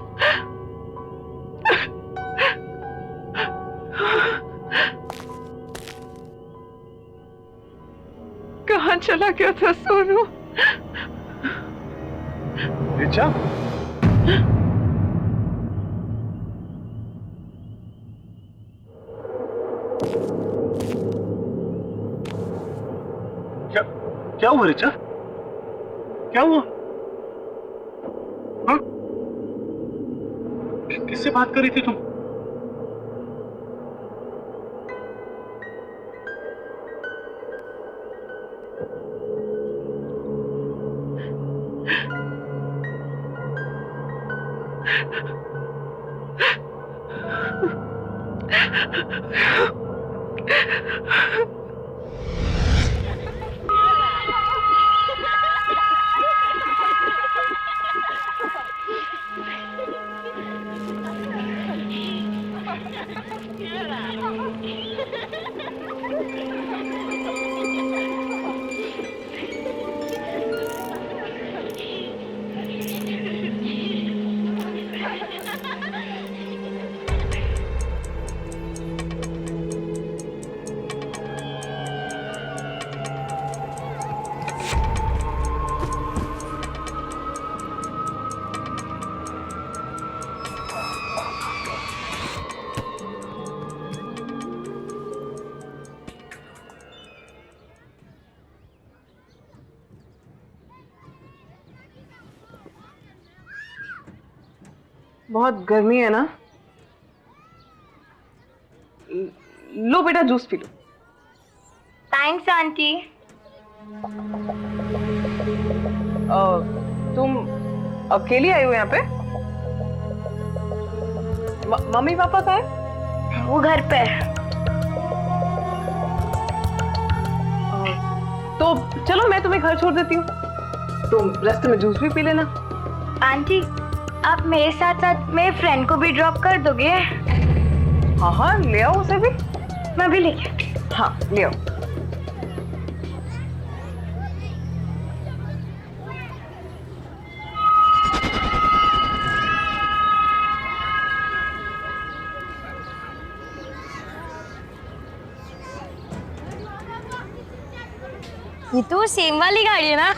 कहाँ चला गया था सोनू? रिचा, क्या हुआ रिचा? क्या हुआ? हाँ? किससे बात कर रही थी तुम? बहुत गर्मी है ना? लो बेटा, जूस पी लो। Thanks aunty. तुम अकेली आई हो यहाँ पे? मम्मी पापा कहाँ है? वो घर पे। तो चलो मैं तुम्हें घर छोड़ देती हूँ, तुम रास्ते में जूस भी पी लेना। आंटी, आप मेरे साथ साथ मेरे फ्रेंड को भी ड्रॉप कर दोगे? हाँ हाँ, ले आओ उसे भी। मैं भी लेके आती हूँ। हाँ ले आओ। ये तो सेम वाली गाड़ी है ना?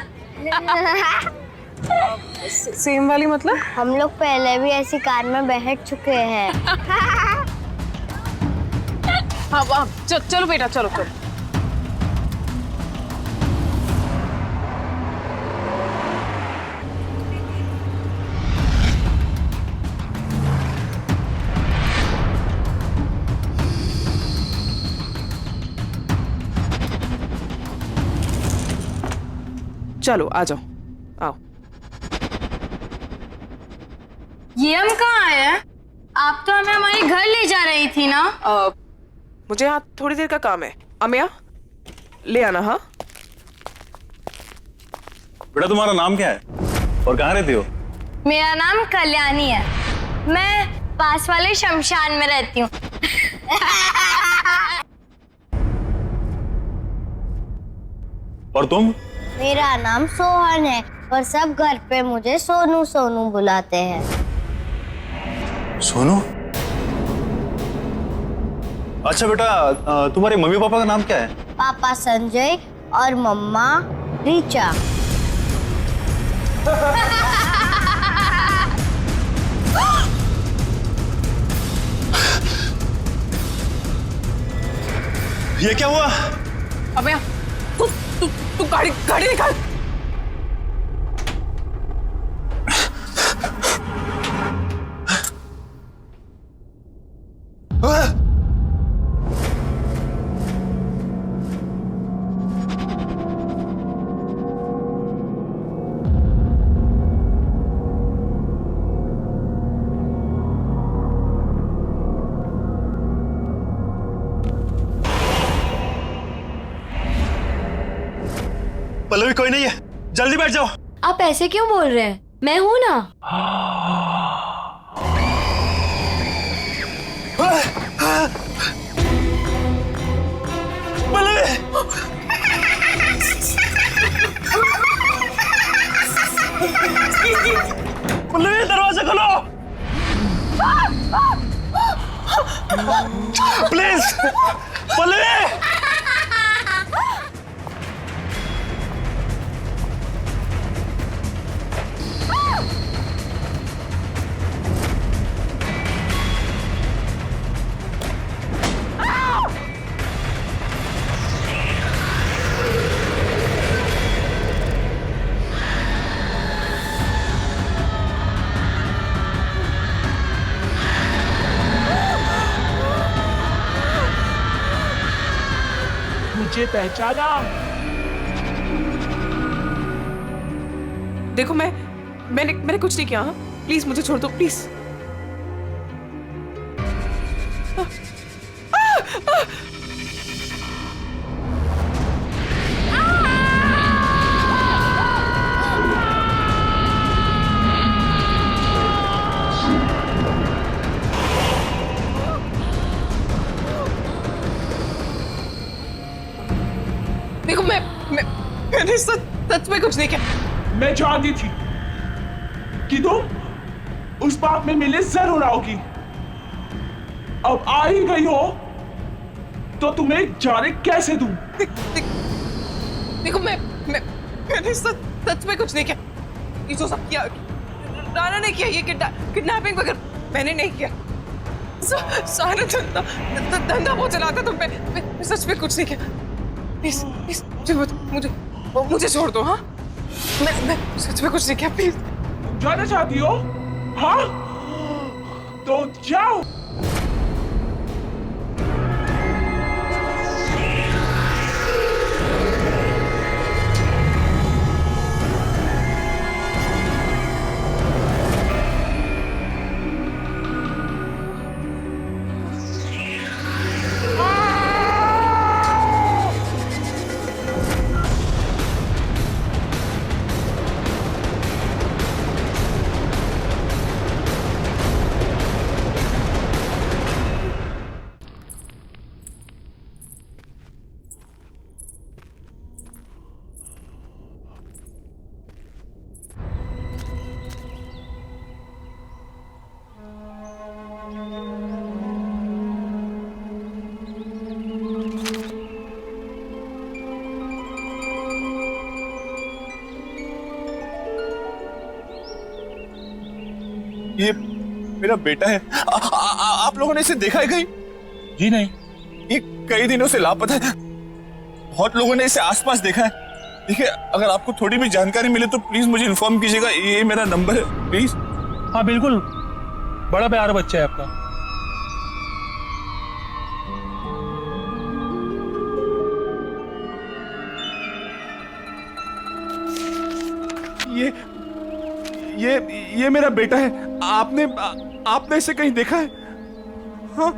सेम वाली मतलब? हम लोग पहले भी ऐसी कार में बैठ चुके हैं। हाँ चलो बेटा, चलो चलो। चलो आ जाओ, आओ। ये हम कहाँ आए हैं? आप तो हमें हमारे घर ले जा रही थी ना? मुझे यहाँ थोड़ी देर का काम है। अमिया ले आना। हाँ बेटा, तुम्हारा नाम क्या है और कहाँ रहती हो? मेरा नाम कल्याणी है। मैं पास वाले शमशान में रहती हूँ। और तुम? मेरा नाम सोहन है और सब घर पे मुझे सोनू सोनू बुलाते हैं। सोनू? अच्छा बेटा, तुम्हारे मम्मी पापा का नाम क्या है? पापा संजय और मम्मा ऋचा। ये क्या हुआ? अमिया तू गाड़ी निकाल। पल्लवी, कोई नहीं है, जल्दी बैठ जाओ। आप ऐसे क्यों बोल रहे हैं? मैं हूं ना। पल्लवी! पल्लवी, दरवाजा खोलो प्लीज। पल्लवी! मुझे पहचाना? देखो मैंने कुछ नहीं किया। हाँ प्लीज मुझे छोड़ दो, प्लीज। देखो मैंने सच में कुछ नहीं किया। मैं जानती थी कि तुम उस बात में मिलने जरूर आओगी। अब आ ही गई हो तो तुम्हें जाने कैसे दूं? देखो मैंने सच में कुछ नहीं किया। ये जो सब किया राना ने किया, ये किडनैपिंग वगैरह मैंने नहीं किया। सारा धंधा वो चलाता तुम पे। मैं सच में कुछ नहीं किया। प्लीज मुझे छोड़ दो। हाँ मैं सच में कुछ नहीं किया। प्लीज। जाना चाहती हो? हाँ तो जाओ। ये मेरा बेटा है। आप लोगों ने इसे देखा है कहीं? जी नहीं। ये कई दिनों से लापता है। बहुत लोगों ने इसे आसपास देखा है। देखिए, अगर आपको थोड़ी भी जानकारी मिले तो प्लीज मुझे इन्फॉर्म कीजिएगा। ये मेरा नंबर है, प्लीज। हाँ बिल्कुल, बड़ा प्यारा बच्चा है आपका। ये मेरा बेटा है। आपने इसे कहीं देखा है? हाँ?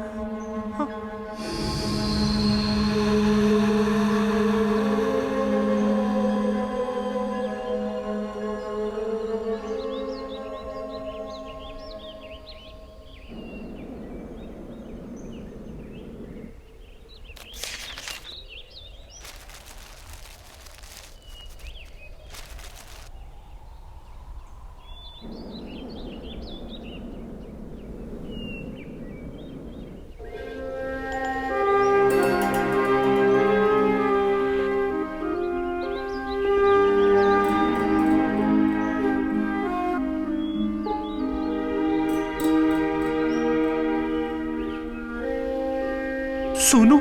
सोनू,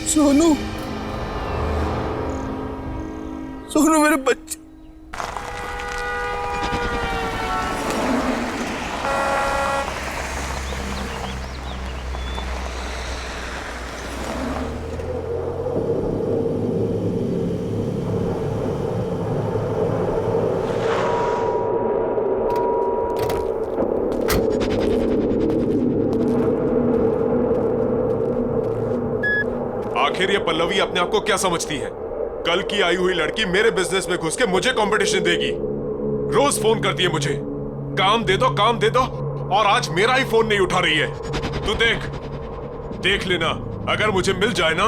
सोनू, सोनू मेरे बच्चे। आखिर ये पल्लवी अपने आप को क्या समझती है? कल की आई हुई लड़की मेरे बिजनेस में घुस के मुझे कंपटीशन देगी। रोज फोन करती है मुझे, काम दे दो काम दे दो, और आज मेरा ही फोन नहीं उठा रही है। तू देख लेना, अगर मुझे मिल जाए ना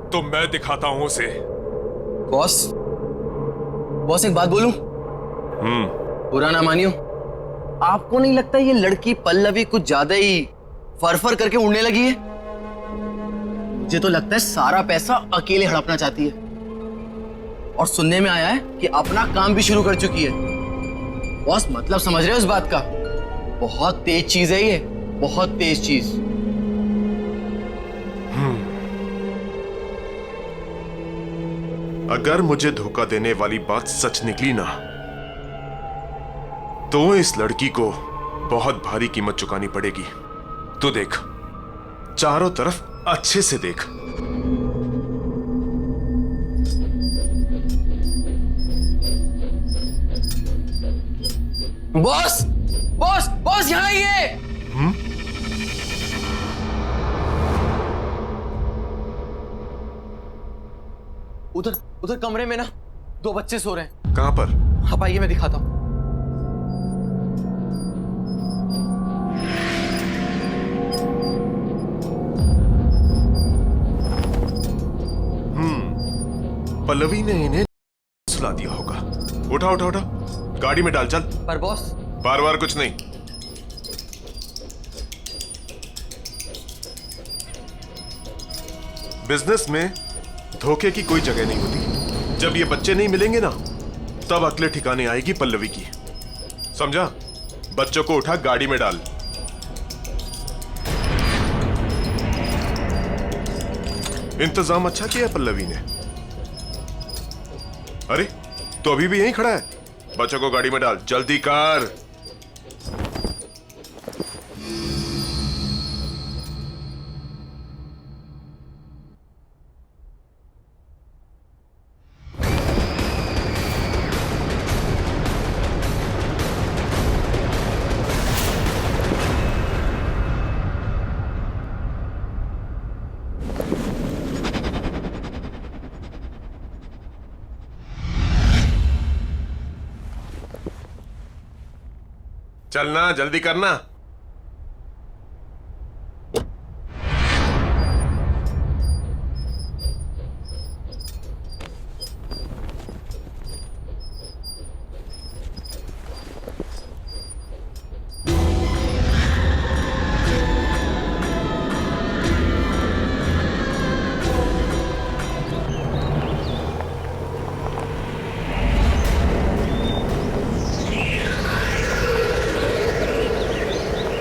तो मैं दिखाता हूं उसे। बॉस एक बात बोलूं? बुरा ना मानियो, आपको नहीं लगता ये लड़की पल्लवी कुछ ज्यादा ही फर करके उड़ने लगी है? मुझे तो लगता है सारा पैसा अकेले हड़पना चाहती है, और सुनने में आया है कि अपना काम भी शुरू कर चुकी है। बॉस मतलब समझ रहे हो इस बात का? बहुत तेज चीज है ये, बहुत तेज चीज। अगर मुझे धोखा देने वाली बात सच निकली ना तो इस लड़की को बहुत भारी कीमत चुकानी पड़ेगी। तो देख, चारों तरफ अच्छे से देख। बॉस बॉस बॉस यहां आइए। उधर कमरे में ना 2 बच्चे सो रहे हैं। कहां पर? आप आइए, मैं दिखाता हूं। पल्लवी ने इन्हें सुला दिया होगा। उठा उठा उठा, गाड़ी में डाल, चल। पर बॉस, बार कुछ नहीं। बिजनेस में धोखे की कोई जगह नहीं होती। जब ये बच्चे नहीं मिलेंगे ना, तब अगले ठिकाने आएगी पल्लवी की। समझा? बच्चों को उठा, गाड़ी में डाल। इंतजाम अच्छा किया पल्लवी ने। अरे, तो अभी भी यहीं खड़ा है? बच्चों को गाड़ी में डाल, जल्दी कर। चलना, जल्दी करना।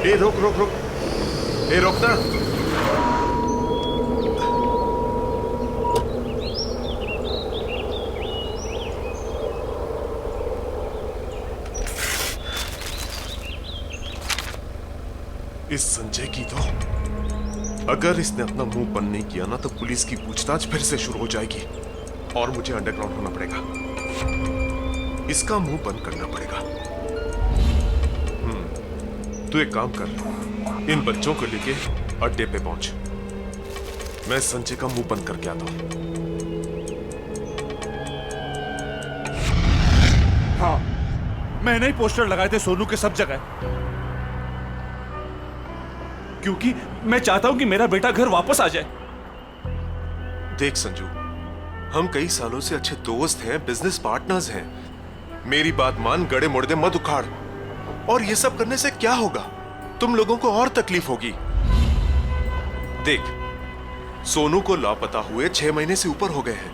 ए रुक रुक रुक, ए रुकना। इस संजय की तो, अगर इसने अपना मुंह बंद नहीं किया ना तो पुलिस की पूछताछ फिर से शुरू हो जाएगी और मुझे अंडरग्राउंड होना पड़ेगा। इसका मुंह बंद करना पड़ेगा। तू एक काम कर, इन बच्चों को लेके अड्डे पे पहुंच। मैं संजय का मुंह बंद करके आता हूं। हाँ, मैंने ही पोस्टर लगाए थे सोनू के सब जगह, क्योंकि मैं चाहता हूं कि मेरा बेटा घर वापस आ जाए। देख संजू, हम कई सालों से अच्छे दोस्त हैं, बिजनेस पार्टनर्स हैं। मेरी बात मान, गड़े मुड़दे मत उखाड़। और ये सब करने से क्या होगा? तुम लोगों को और तकलीफ होगी। देख, सोनू को लापता हुए 6 महीने से ऊपर हो गए हैं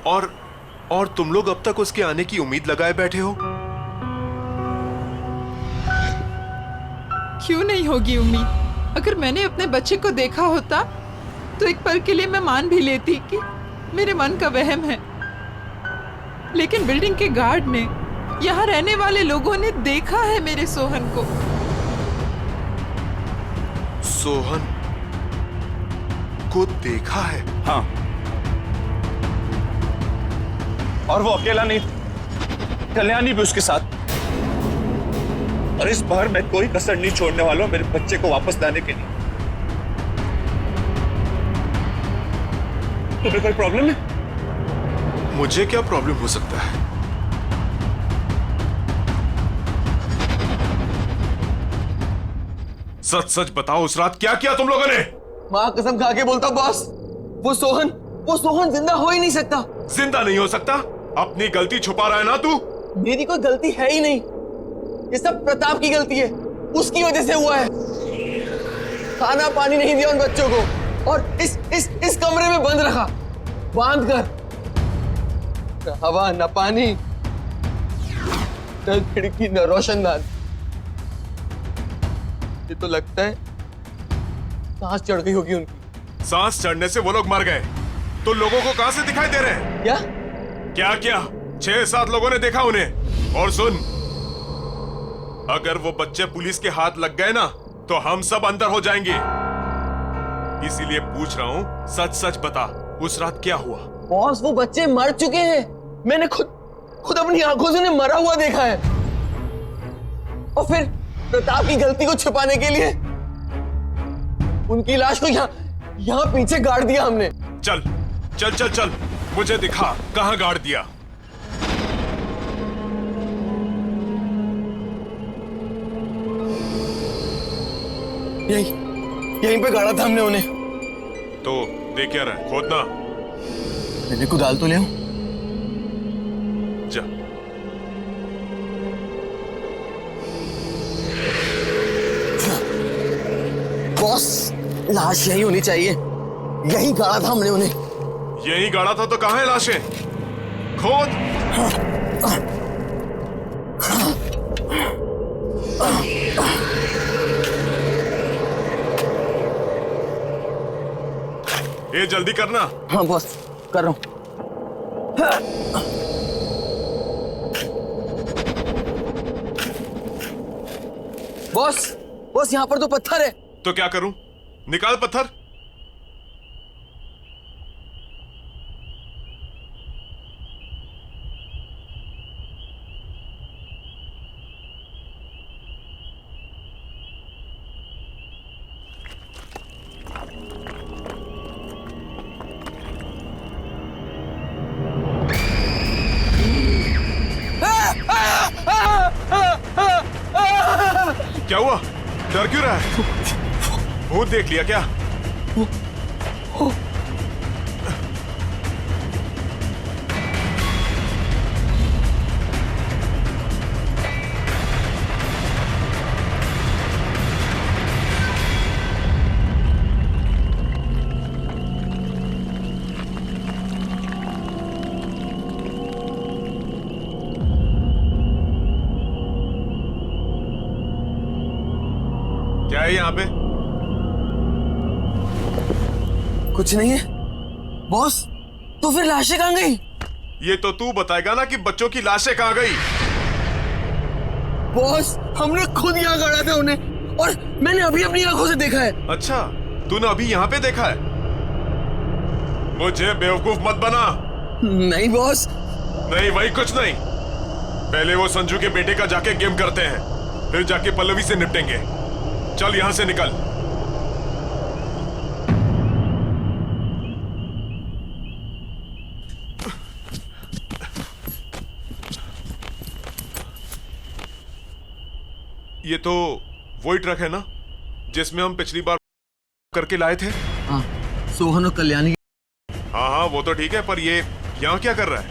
और तुम लोग अब तक उसके आने की उम्मीद लगाए बैठे हो। क्यों नहीं होगी उम्मीद? अगर मैंने अपने बच्चे को देखा होता तो एक पल के लिए मैं मान भी लेती कि मेरे मन का वहम है, लेकिन बिल्डिंग के गार्ड ने, यहाँ रहने वाले लोगों ने देखा है मेरे सोहन को। सोहन को देखा है? हाँ, और वो अकेला नहीं, कल्याणी भी उसके साथ। और इस बार मैं कोई कसर नहीं छोड़ने वाला हूं मेरे बच्चे को वापस लाने के लिए। तुम्हें कोई प्रॉब्लम है? मुझे क्या प्रॉब्लम हो सकता है? सच सच बताओ, उस रात क्या किया तुम लोगों ने? मां कसम खा के बोलता बॉस, वो सोहन जिंदा हो ही नहीं सकता। जिंदा नहीं हो सकता? अपनी गलती छुपा रहा है ना तू? मेरी कोई गलती है ही नहीं, ये सब प्रताप की गलती है, उसकी वजह से हुआ है। खाना पानी नहीं दिया उन बच्चों को और इस कमरे में बंद रखा, बांध कर। न हवा न पानी, न खिड़की न रोशनदान। ये तो लगता है सांस चढ़ गई होगी उनकी। सांस चढ़ने से वो लोग मर गए तो लोगों को कहां से दिखाई दे रहे हैं? क्या 6-7 लोगों ने देखा उन्हें। और सुन, अगर वो बच्चे पुलिस के हाथ लग गए ना तो हम सब अंदर हो जाएंगे। इसीलिए पूछ रहा हूं, सच सच बता, उस रात क्या हुआ? बॉस, वो बच्चे मर चुके हैं। मैंने खुद अपनी आंखों से उन्हें मरा हुआ देखा है। और फिर प्रताप की गलती को छुपाने के लिए उनकी लाश को यहाँ पीछे गाड़ दिया हमने। चल चल चल चल, मुझे दिखा कहां गाड़ दिया। यहीं पे गाड़ा था हमने उन्हें। तो देख क्या रहा है? खोदना। मैंने कुदाल तो ले आओ। जा। बॉस, लाश यही होनी चाहिए। यही गाड़ा था हमने उन्हें। यही गाड़ा था तो कहां है लाशें? खोद। ये जल्दी करना। हाँ बॉस, कर रहा हूं। बॉस यहाँ पर तो पत्थर है। तो क्या करूं? निकाल पत्थर। क्या हुआ? डर क्यों रहा है? भूत देख लिया क्या? क्या है यहाँ पे? कुछ नहीं है बॉस। तो फिर लाशें कहाँ गई? ये तो तू बताएगा ना कि बच्चों की लाशें कहाँ गई। बॉस हमने खुद यहाँ गाड़ा था उन्हें, और मैंने अभी अपनी आंखों से देखा है। अच्छा, तूने अभी यहाँ पे देखा है? मुझे बेवकूफ मत बना। नहीं बॉस। नहीं वही कुछ नहीं। पहले वो संजू के बेटे का जाके गेम करते हैं, फिर जाके पल्लवी से निपटेंगे। चल यहां से निकल। ये तो वही ट्रक है ना जिसमें हम पिछली बार करके लाए थे? हाँ, सोहन और कल्याणी। हाँ हाँ वो तो ठीक है, पर ये यहाँ क्या कर रहा है?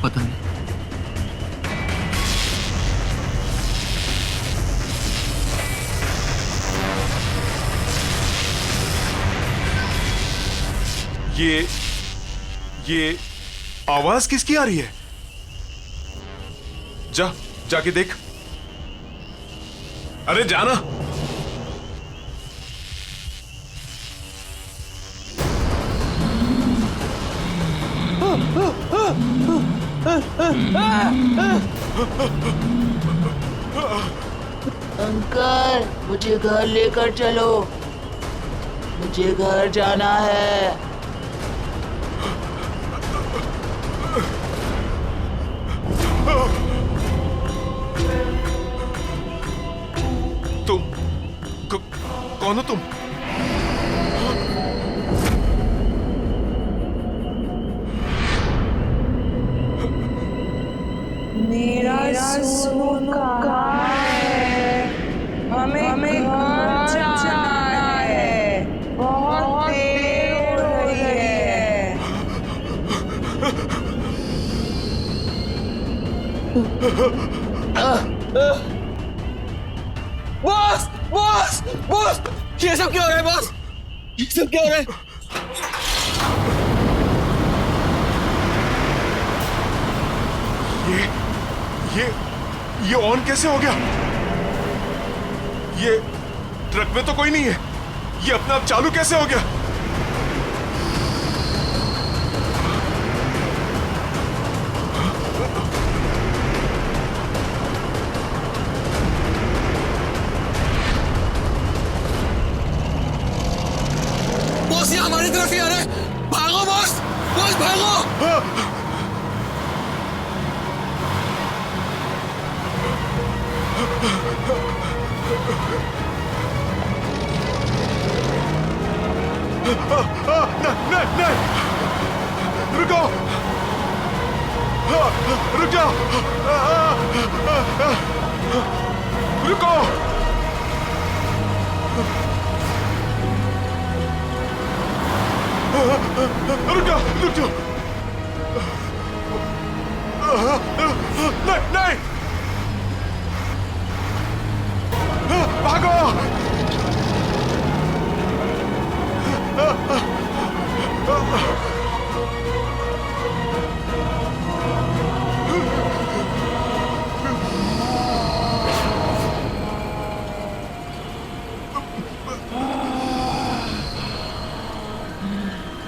पता नहीं। ये आवाज किसकी आ रही है? जाके देख। अरे जाना। अंकल मुझे घर लेकर चलो, मुझे घर जाना है। तुम कौन हो तुम? मेरा सोनू कहाँ है? हमें घर जाना है, बहुत देर हो रही है। बॉस बॉस बॉस, ये सब क्या हो रहा है बॉस? ये सब क्या हो रहा है? ये ऑन कैसे हो गया? ये ट्रक में तो कोई नहीं है, ये अपने आप चालू कैसे हो गया? बॉस ये हमारी तरफ ही आ रहा है। भागो बॉस, बॉस भागो। नहीं, रुको, रुक जाओ, रुको। रुक जाओ। नहीं, भागो।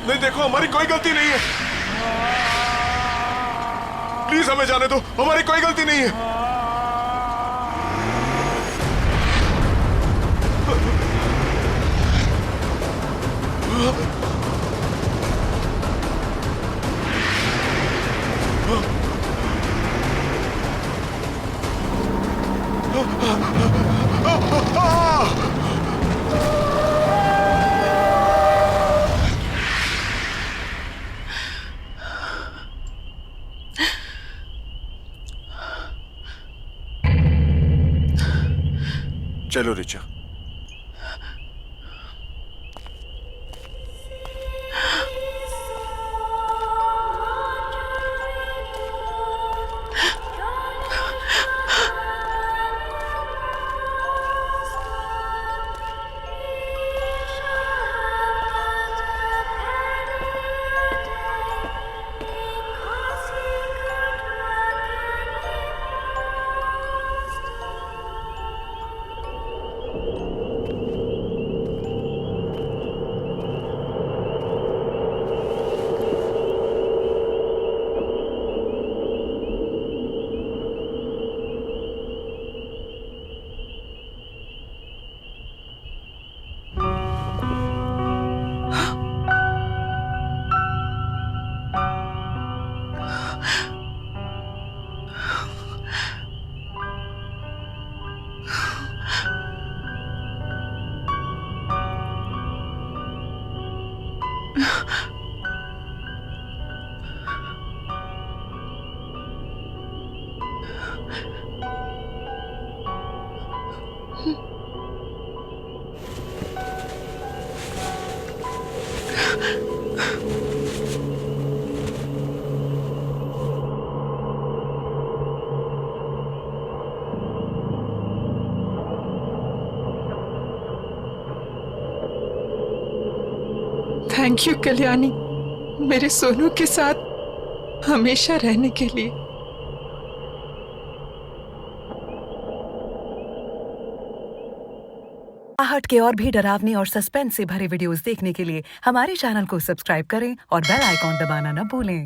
नहीं देखो, हमारी कोई गलती नहीं है, प्लीज हमें जाने दो, हमारी कोई गलती नहीं है। चलो रिचा। थैंक यू कल्याणी, मेरे सोनू के साथ हमेशा रहने के लिए। आहट के और भी डरावनी और सस्पेंस से भरे वीडियोस देखने के लिए हमारे चैनल को सब्सक्राइब करें और बेल आइकॉन दबाना न भूलें।